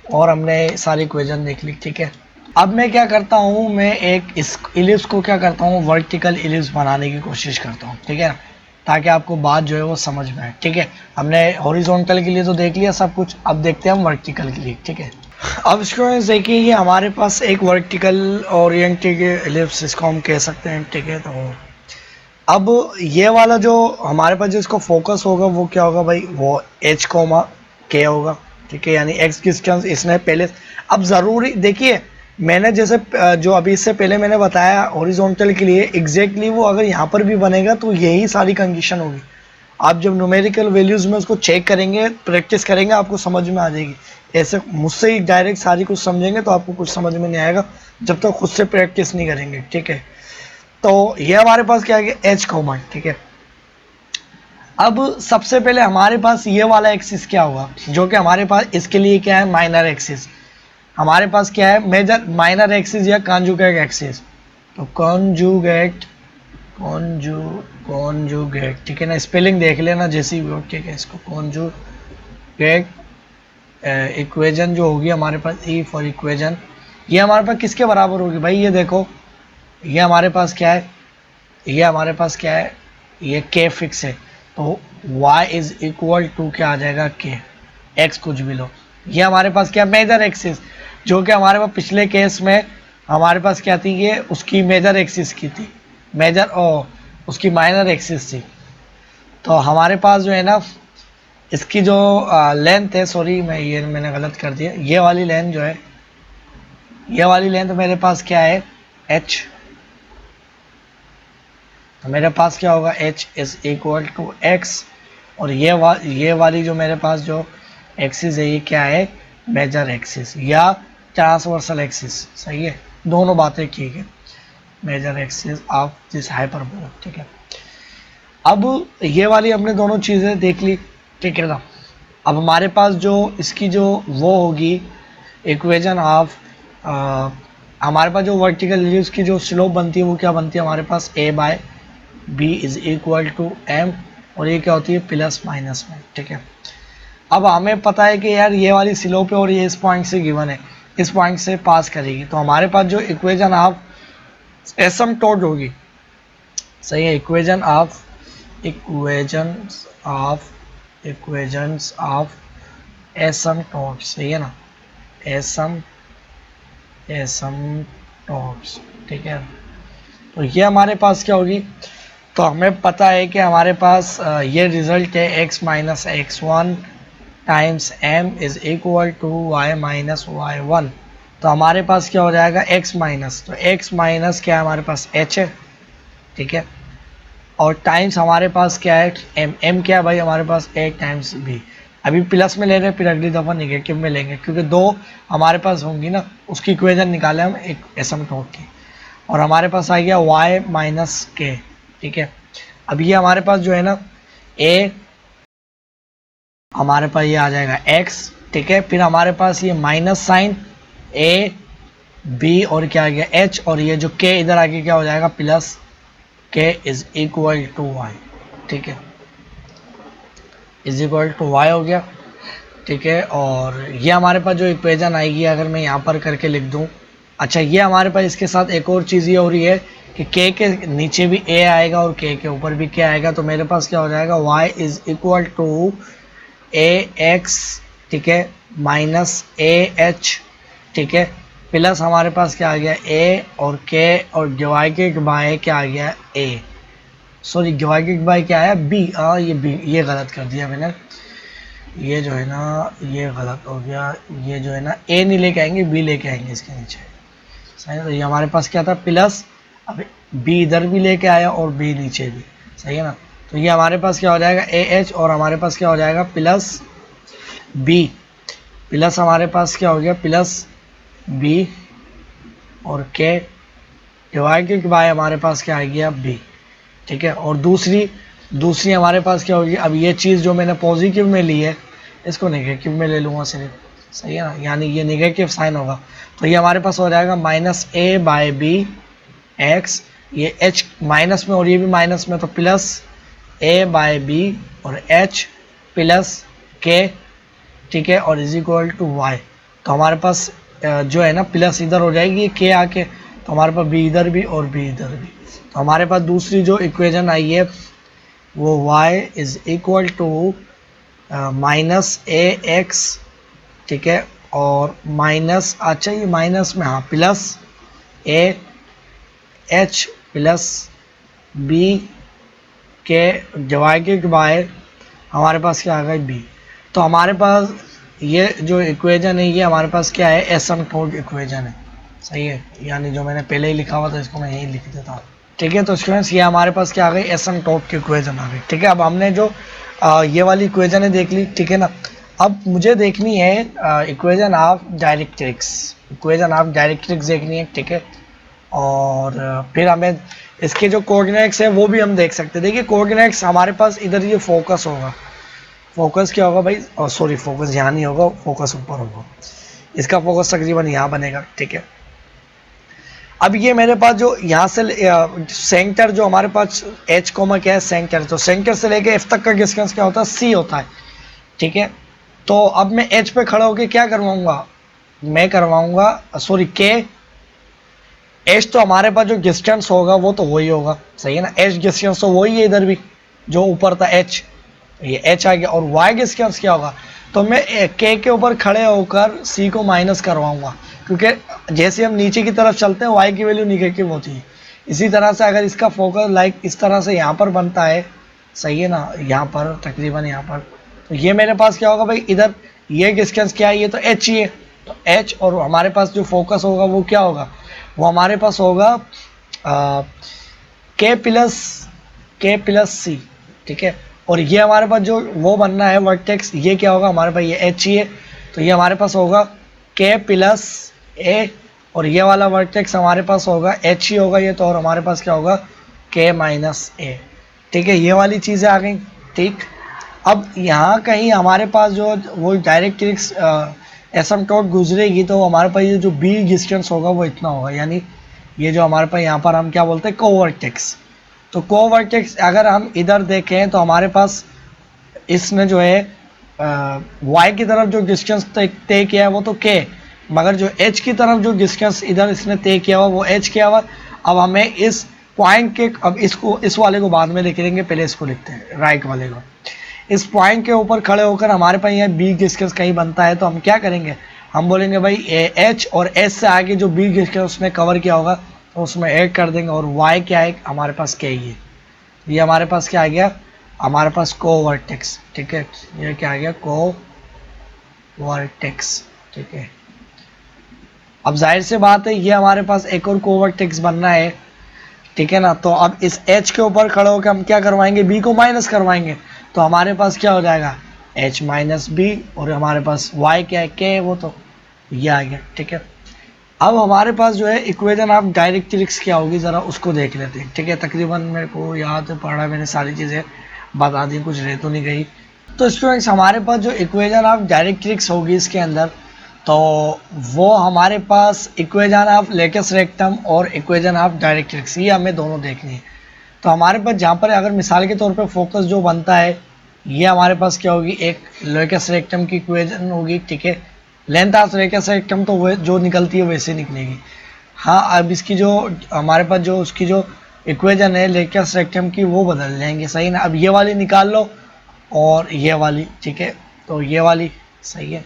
S1: और हमने सारी इक्वेशन देख ली, ठीक है। अब मैं क्या करता हूँ, मैं एक इस इलिप्स को क्या करता हूँ, वर्टिकल इलिप्स बनाने की कोशिश करता हूँ, ठीक है ना, ताकि आपको बात जो है वो समझ में आए, ठीक है। हमने हॉरिजॉन्टल के लिए तो देख लिया सब कुछ, अब देखते हैं हम वर्टिकल के लिए, ठीक है। अब स्टूडेंट्स देखिए, ये हमारे पास एक वर्टिकल ओरिएंटेड इलिप्स इसको हम कह सकते हैं, ठीक है। तो अब ये वाला जो हमारे पास जिसको फोकस होगा वो क्या होगा भाई, वो h कोमा k होगा, ठीक है, यानी x की डिस्टेंस इसने पहले। अब ज़रूरी देखिए, मैंने जैसे जो अभी इससे पहले मैंने बताया हॉरिजॉन्टल के लिए एग्जैक्टली वो अगर यहाँ पर भी बनेगा तो यही सारी कंडीशन होगी। आप जब न्यूमेरिकल वैल्यूज़ में उसको चेक करेंगे, प्रैक्टिस करेंगे, आपको समझ में आ जाएगी। ऐसे मुझसे ही डायरेक्ट सारी कुछ समझेंगे तो आपको कुछ समझ में नहीं आएगा जब तक खुद से प्रैक्टिस नहीं करेंगे, ठीक है। तो ये हमारे पास क्या है, एच कॉमन, ठीक है। अब सबसे पहले हमारे पास ये वाला एक्सिस क्या हुआ, जो कि हमारे पास इसके लिए क्या है, माइनर एक्सिस। हमारे पास क्या है, मेजर माइनर एक्सिस या कॉन्जुगेट एक्सिस। तो कॉन्जुगेट कॉन्जुगेट, ठीक है ना, स्पेलिंग देख लेना जैसी भी हो, ठीक है। इसको कॉन्जुगेट इक्वेशन जो होगी हमारे पास, ई फॉर इक्वेशन, ये हमारे पास किसके बराबर होगी भाई, ये देखो, ये हमारे पास क्या है, ये हमारे पास क्या है, ये k फिक्स है, तो y इज इक्वल टू क्या आ जाएगा, k, x कुछ भी लो। ये हमारे पास क्या, मेजर एक्सिस, जो कि हमारे पास पिछले केस में हमारे पास क्या थी, ये उसकी मेजर एक्सिस की थी, मेजर और उसकी माइनर एक्सिस थी। तो हमारे पास जो है ना, इसकी जो लेंथ है, सॉरी मैंने गलत कर दिया, ये वाली लेंथ जो है, ये वाली लेंथ मेरे पास क्या है, h। तो मेरे पास क्या होगा, h is equal to x, और ये वाली जो मेरे पास जो एक्सिस है ये क्या है, मेजर एक्सिस या ट्रांसवर्सल एक्सिस, सही है, दोनों बातें ठीक है, major axis of this hyperbola, ठीक है। अब ये वाली हमने दोनों चीज़ें देख ली, ठीक है ना। अब हमारे पास जो इसकी जो वो होगी इक्वेशन ऑफ, हमारे पास जो वर्टिकल इलिप्स की जो स्लोप बनती है वो क्या बनती है हमारे पास, a by b is equal to m, और ये क्या होती है, प्लस माइनस में, ठीक है। अब हमें पता है कि यार ये वाली स्लोप है और ये इस पॉइंट से गिवन है, इस पॉइंट से पास करेगी, तो हमारे पास जो इक्वेशन ऑफ एसिम्पटोट होगी, सही है, इक्वेशन ऑफ एसिम्पटोट, सही है ना, एसिम्पटोट्स, ठीक है। तो ये हमारे पास क्या होगी, तो हमें पता है कि हमारे पास ये रिजल्ट है x minus x1 times m is equal to y minus y1। तो हमारे पास क्या हो जाएगा, x माइनस, तो x माइनस क्या है हमारे पास, h है, ठीक है, और टाइम्स हमारे पास क्या है, m क्या है भाई हमारे पास, a टाइम्स b। अभी प्लस में ले रहे हैं, फिर अगली दफ़ा निगेटिव में लेंगे, क्योंकि दो हमारे पास होंगी ना, उसकी इक्वेशन निकाले हम एक एसिम्पटोट की, और हमारे पास आ गया y माइनस k, ठीक है। अब ये हमारे पास जो है ना, a हमारे पास ये आ जाएगा x, ठीक है, फिर हमारे पास ये माइनस साइन a b, और क्या आ गया h, और ये जो k इधर आके क्या हो जाएगा, plus k is equal to y, ठीक है, इज इक्वल टू y हो गया, ठीक है। और ये हमारे पास जो इक्वेशन आएगी, अगर मैं यहाँ पर करके लिख दूँ, अच्छा ये हमारे पास इसके साथ एक और चीज़ ये हो रही है कि k के नीचे भी a आएगा और k के ऊपर भी k आएगा, तो मेरे पास क्या हो जाएगा, y is equal to ax, ठीक है, माइनस ah, ठीक है, प्लस हमारे पास क्या आ गया, a और k, और डिवाइडेड बाय क्या आ गया, a, सॉरी डिवाइडेड बाय क्या आया, b, ये b, ये गलत कर दिया मैंने, ये जो है ना ये गलत हो गया, ये जो है ना a नहीं लेके आएंगे, b लेके आएंगे इसके नीचे, सही। तो ये हमारे पास क्या था, प्लस अब बी इधर भी लेके आया और बी नीचे भी, सही है ना। तो ये हमारे पास क्या हो जाएगा ए एच, और हमारे पास क्या हो जाएगा प्लस बी, प्लस हमारे पास क्या हो गया प्लस बी और के डिवाइडेड बाय हमारे पास क्या आ गया बी, ठीक है। और दूसरी हमारे पास क्या होगी, अब ये चीज़ जो मैंने पॉजिटिव में ली है इसको नेगेटिव में ले लूँगा सिर्फ, सही है ना, यानी ये नेगेटिव साइन होगा। तो ये हमारे पास हो जाएगा माइनस ए बाय बी एक्स, ये एच माइनस में और ये भी माइनस में, तो प्लस ए बाय बी और एच प्लस के, ठीक है, और इज इक्वल टू वाई। तो हमारे पास जो है ना प्लस इधर हो जाएगी ये के आके, तो हमारे पास बी इधर भी और बी इधर भी। तो हमारे पास दूसरी जो इक्वेशन आई है वो y is equal to minus a x, ठीक है, और माइनस, अच्छा ये माइनस में हाँ plus a h plus b के डिवाइडेड बाय हमारे पास क्या आ गया बी। तो हमारे पास ये जो इक्वेशन है ये हमारे पास क्या है एसिम्प्टोट इक्वेशन है, सही है, यानी जो मैंने पहले ही लिखा हुआ था इसको मैं यही लिख देता हूँ, ठीक है। तो स्टूडेंट्स ये हमारे पास क्या आ गई एसिम्प्टोट की इक्वेशन आ गई, ठीक है। अब हमने जो ये वाली इक्वेशन है देख ली, ठीक है ना। अब मुझे देखनी है equation of directrix, equation of directrix देखनी है, ठीक है। और फिर हमें इसके जो कोऑर्डिनेट्स है वो भी हम देख सकते हैं। देखिए कोऑर्डिनेट्स हमारे पास इधर ये फोकस होगा, फोकस क्या होगा भाई, सॉरी फोकस यहाँ नहीं होगा, फोकस ऊपर होगा, इसका फोकस तकरीबन यहाँ बनेगा, ठीक है। अब ये मेरे पास जो यहाँ से सेंटर जो हमारे पास एच कोमा क्या है सेंटर, तो सेंटर से लेके एफ तक का डिस्टेंस क्या होता है सी होता है, ठीक है। तो अब मैं एच पे खड़ा होकर क्या करवाऊंगा, मैं करवाऊंगा सॉरी के एच, तो हमारे पास जो डिस्टेंस होगा वो तो वही होगा, सही है ना, एच डिस्टेंस तो वही है इधर भी जो ऊपर था एच, ये एच आ गया। और वाई डिस्टेंस क्या होगा, तो मैं के ऊपर खड़े होकर सी को माइनस करवाऊंगा, क्योंकि जैसे हम नीचे की तरफ चलते हैं वाई की वैल्यू निगेटिव होती है। इसी तरह से अगर इसका फोकस लाइक इस तरह से यहाँ पर बनता है, सही है ना, यहाँ पर तकरीबन यहाँ पर, तो ये मेरे पास क्या होगा भाई इधर ये डिस्टेंस क्या है, ये तो एच ही है, तो एच, और हमारे पास जो फोकस होगा वो क्या होगा, वो हमारे पास होगा के प्लस सी, ठीक है। और ये हमारे पास जो वो बनना है वर्टेक्स, ये क्या होगा हमारे पास ये एच ही है, तो ये हमारे पास होगा के प्लस ए, और ये वाला वर्टेक्स हमारे पास होगा एच ही होगा ये तो, और हमारे पास क्या होगा के माइनस ए, ठीक है। ये वाली चीज़ें आ गई, ठीक। अब यहाँ कहीं हमारे पास जो वो डायरेक्ट्रिक्स एसिम्प्टोट गुजरेगी तो हमारे पास ये जो बी डिस्टेंस होगा वो इतना होगा, यानी ये जो हमारे पास यहाँ पर हम क्या बोलते हैं कोवर्टेक्स। तो कोवर्टेक्स अगर हम इधर देखें तो हमारे पास इसने जो है वाई की तरफ जो डिस्टेंस तय किया है वो तो के, मगर जो एच की तरफ जो डिस्टेंस इधर इसने तय किया हुआ वो एच किया हुआ। अब हमें इस पॉइंट के, अब इसको इस वाले को बाद में लिख लेंगे, पहले इसको लिखते हैं राइट वाले को। इस पॉइंट के ऊपर खड़े होकर हमारे पास यहाँ बी डिस्टेंस कहीं बनता है, तो हम क्या करेंगे, हम बोलेंगे भाई एच और एच से आगे जो बी डिस्टेंस उसने कवर किया होगा तो उसमें ऐड कर देंगे, और वाई क्या है हमारे पास क्या ही है, ये हमारे पास क्या आ गया, हमारे पास कोवर्टेक्स, ठीक है, ये क्या आ गया कोवर्टेक्स, ठीक है। अब जाहिर सी बात है ये हमारे पास एक और कोवर्टेक्स बनना है, ठीक है ना। तो अब इस एच के ऊपर खड़े होकर हम क्या करवाएंगे, बी को माइनस करवाएंगे, तो हमारे पास क्या हो जाएगा एच माइनस बी, और हमारे पास वाई क्या है के, वो तो ये आ गया, ठीक है। अब हमारे पास जो है इक्वेशन ऑफ डायरेक्ट्रिक्स क्या होगी ज़रा उसको देख लेते हैं, ठीक है। तकरीबन मेरे को याद है पढ़ा मैंने सारी चीज़ें बता दी, कुछ रह तो नहीं गई। तो स्टूडेंट्स हमारे पास जो इक्वेशन ऑफ डायरेक्ट्रिक्स होगी इसके अंदर, तो वो हमारे पास इक्वेशन ऑफ लेटस रेक्टम और इक्वेशन ऑफ डायरेक्ट्रिक्स ये हमें दोनों देखनी है। तो हमारे पास जहाँ पर अगर मिसाल के तौर पे फोकस जो बनता है ये हमारे पास क्या होगी, एक लेटस रेक्टम की इक्वेशन होगी, ठीक है। लेंथ ऑफ लेटस रेक्टम तो वो जो निकलती है वैसे निकलेगी। हाँ अब इसकी जो हमारे पास जो उसकी जो इक्वेशन है लेटस रेक्टम की वो बदल जाएंगे, सही ना। अब ये वाली निकाल लो और ये वाली, ठीक है, तो ये वाली सही है,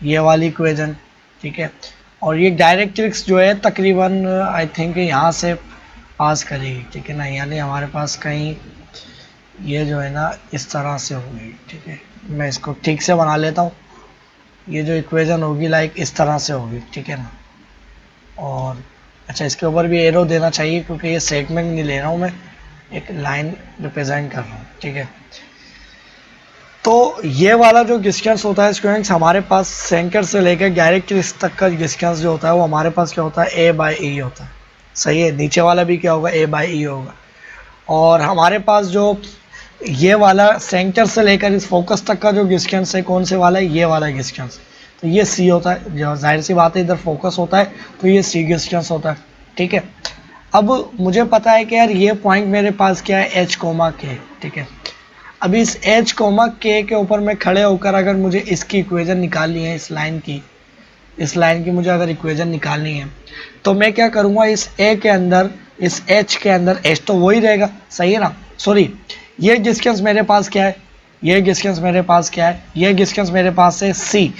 S1: ये वाली इक्वेशन, ठीक है। और ये डायरेक्ट्रिक्स जो है तकरीबन आई थिंक यहाँ से पास करेगी, ठीक है ना, यानी हमारे पास कहीं ये जो है ना इस तरह से होगी, ठीक है। मैं इसको ठीक से बना लेता हूँ, ये जो इक्वेशन होगी लाइक इस तरह से होगी, ठीक है ना। और अच्छा, इसके ऊपर भी एरो देना चाहिए क्योंकि ये सेगमेंट नहीं ले रहा हूँ मैं, एक लाइन रिप्रेजेंट कर रहा हूँ, ठीक है। तो ये वाला जो डिस्टेंस होता है स्टूडेंट्स, हमारे पास सेंटर से लेकर डायरेक्ट्रिक्स तक का डिस्टेंस जो होता है वो हमारे पास क्या होता है, ए बाई ई होता है, सही है। नीचे वाला भी क्या होगा, ए बाई ई होगा। और हमारे पास जो ये वाला सेंटर से लेकर इस फोकस तक का जो डिस्टेंस है, कौन से वाला है, ये वाला डिस्टेंस, तो ये सी होता है। जो जाहिर सी बात है इधर फोकस होता है तो ये सी डिस्टेंस होता है, ठीक है। अब मुझे पता है कि यार ये पॉइंट मेरे पास क्या है, एच कोमा के, ठीक है। अभी इस एच कोमा के ऊपर मैं खड़े होकर अगर मुझे इसकी इक्वेशन निकालनी है, इस लाइन की मुझे अगर इक्वेशन निकालनी है, तो मैं क्या करूँगा, इस ए के अंदर, इस एच के अंदर, एच तो वही रहेगा, सही है ना। सॉरी, ये डिस्टेंस मेरे पास क्या है, ये डिस्टेंस मेरे पास क्या है, ये डिस्टेंस मेरे पास है सी।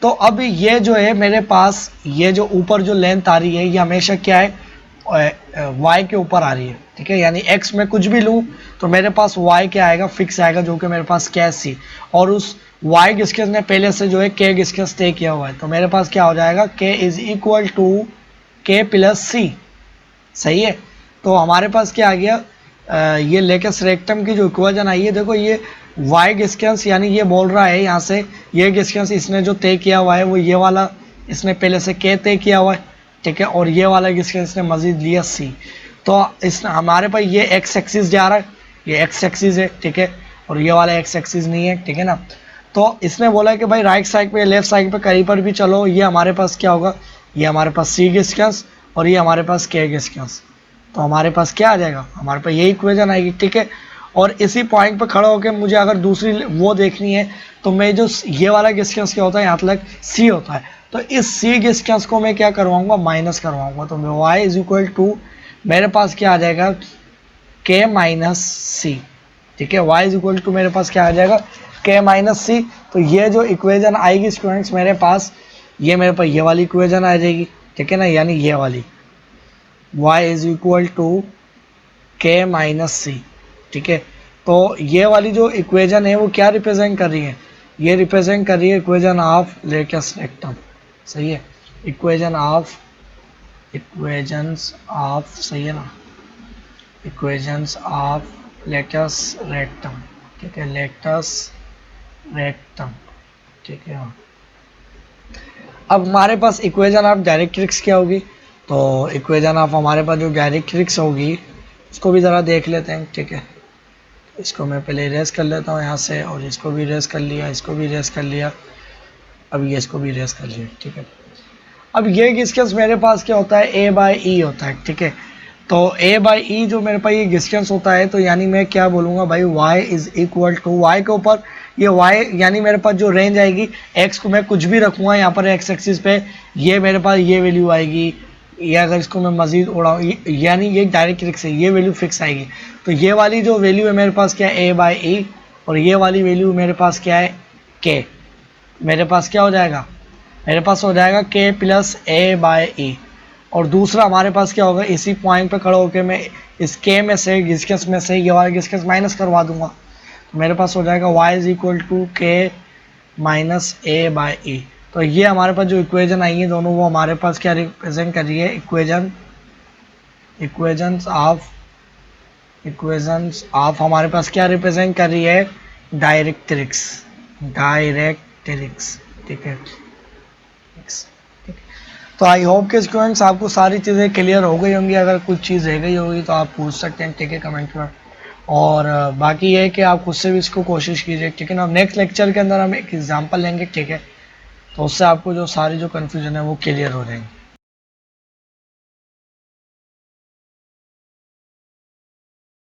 S1: तो अब ये जो है मेरे पास, ये जो ऊपर जो लेंथ आ रही है ये हमेशा क्या है, y के ऊपर आ रही है, ठीक है। यानी x में कुछ भी लूँ तो मेरे पास y क्या आएगा, फिक्स आएगा, जो कि मेरे पास क्या है, c। और उस y डिस्टेंस ने पहले से जो है k डिस्टेंस तय किया हुआ है, तो मेरे पास क्या हो जाएगा, k is equal to k plus C, सही है। तो हमारे पास क्या आ गया, ये लेकेस रेक्टम की जो इक्वेशन आई है, देखो ये y डिस्टेंस, यानी ये बोल रहा है यहाँ से, ये डिस्टेंस इसने जो तय किया हुआ है वो ये वाला इसने पहले से k तय किया हुआ है, ठीक है। और ये वाला डिस्टेंस इसने मजीद लिया c। तो इस हमारे पास ये x एक्सिस जा रहा है, ये x एक्सिस है, ठीक है, और ये वाला x एक्सिस नहीं है, ठीक है ना। तो इसने बोला कि भाई राइट साइड पे, लेफ्ट साइड पे कहीं पर भी चलो, ये हमारे पास क्या होगा, ये हमारे पास c डिस्टेंस और ये हमारे पास k डिस्टेंस। तो हमारे पास क्या आ जाएगा, हमारे पास यही इक्वेशन आएगी, ठीक है। और इसी पॉइंट पे खड़ा होकर मुझे अगर दूसरी वो देखनी है, तो मैं जो ये वाला डिस्टेंस क्या होता है, यहाँ तक c होता है, तो इस c डिस्टेंस को मैं क्या करवाऊंगा, माइनस करवाऊंगा। तो मैं y इज इक्वल टू, मेरे पास क्या आ जाएगा, k माइनस सी, ठीक है। y इज इक्वल टू मेरे पास क्या आ जाएगा, k माइनस सी। तो ये जो इक्वेशन आएगी स्टूडेंट्स मेरे पास, ये मेरे पास ये वाली इक्वेशन आ जाएगी, ठीक है ना, यानी ये वाली y is equal to k minus C, ठीक है। तो ये वाली जो इक्वेशन है वो क्या रिप्रेजेंट कर रही है, ये रिप्रेजेंट कर रही है इक्वेशन ऑफ लेकेस रेक्टम, सही है। इक्वेशंस ऑफ, सही है ना, इक्वेशंस ऑफ लेकेस रेक्टम, ठीक है, लेकेस रेक्टम, ठीक है। अब हमारे पास इक्वेशन ऑफ डायरेक्ट्रिक्स क्या होगी, तो इक्वेशन ऑफ हमारे पास जो डायरेक्ट्रिक्स होगी उसको भी ज़रा देख लेते हैं, ठीक है। इसको मैं पहले इरेज कर लेता हूँ यहाँ से, और इसको भी इरेज कर लिया, इसको भी इरेज कर लिया, अब ये इसको भी इरेज कर लिया, ठीक है। अब ये डिस्टेंस मेरे पास क्या होता है, a बाई ई होता है, ठीक है। तो a बाई ई जो मेरे पास ये डिस्टेंस होता है, तो यानी मैं क्या बोलूँगा भाई, y is equal to, y के ऊपर ये y, यानी मेरे पास जो रेंज आएगी, x को मैं कुछ भी रखूँगा यहाँ पर x एक्सिस पे, ये मेरे पास ये वैल्यू आएगी, या अगर इसको मैं मज़ीद उड़ाऊँ, यानी ये डायरेक्ट्रिक्स है, ये वैल्यू फिक्स आएगी। तो ये वाली जो वैल्यू है मेरे पास क्या है, a बाई ई, और ये वाली वैल्यू मेरे पास क्या है, k। मेरे पास क्या हो जाएगा, मेरे पास हो जाएगा k प्लस a बाई ई। और दूसरा हमारे पास क्या होगा, इसी पॉइंट पे खड़ा होकर मैं इस k में से, डिस्टेंस में से ये वाला डिस्टेंस माइनस करवा दूंगा, तो मेरे पास हो जाएगा y is equal to k minus a by E. तो ये हमारे पास जो इक्वेशन आई है दोनों, वो हमारे पास क्या रिप्रेजेंट कर रही है, इक्वेशंस ऑफ हमारे पास क्या रिप्रेजेंट कर रही है, डायरेक्ट्रिक्स, ठीक है। तो आई होप के स्टूडेंट्स आपको सारी चीज़ें क्लियर हो गई होंगी, अगर कुछ चीज़ रह गई होगी तो आप पूछ सकते हैं, ठीक है, कमेंट में। और बाकी ये है कि आप खुद से भी इसको कोशिश कीजिए, ठीक है ना। अब नेक्स्ट लेक्चर के अंदर हम एक एग्जांपल लेंगे, ठीक है, तो उससे आपको जो सारी जो कन्फ्यूजन है वो क्लियर हो जाएंगी।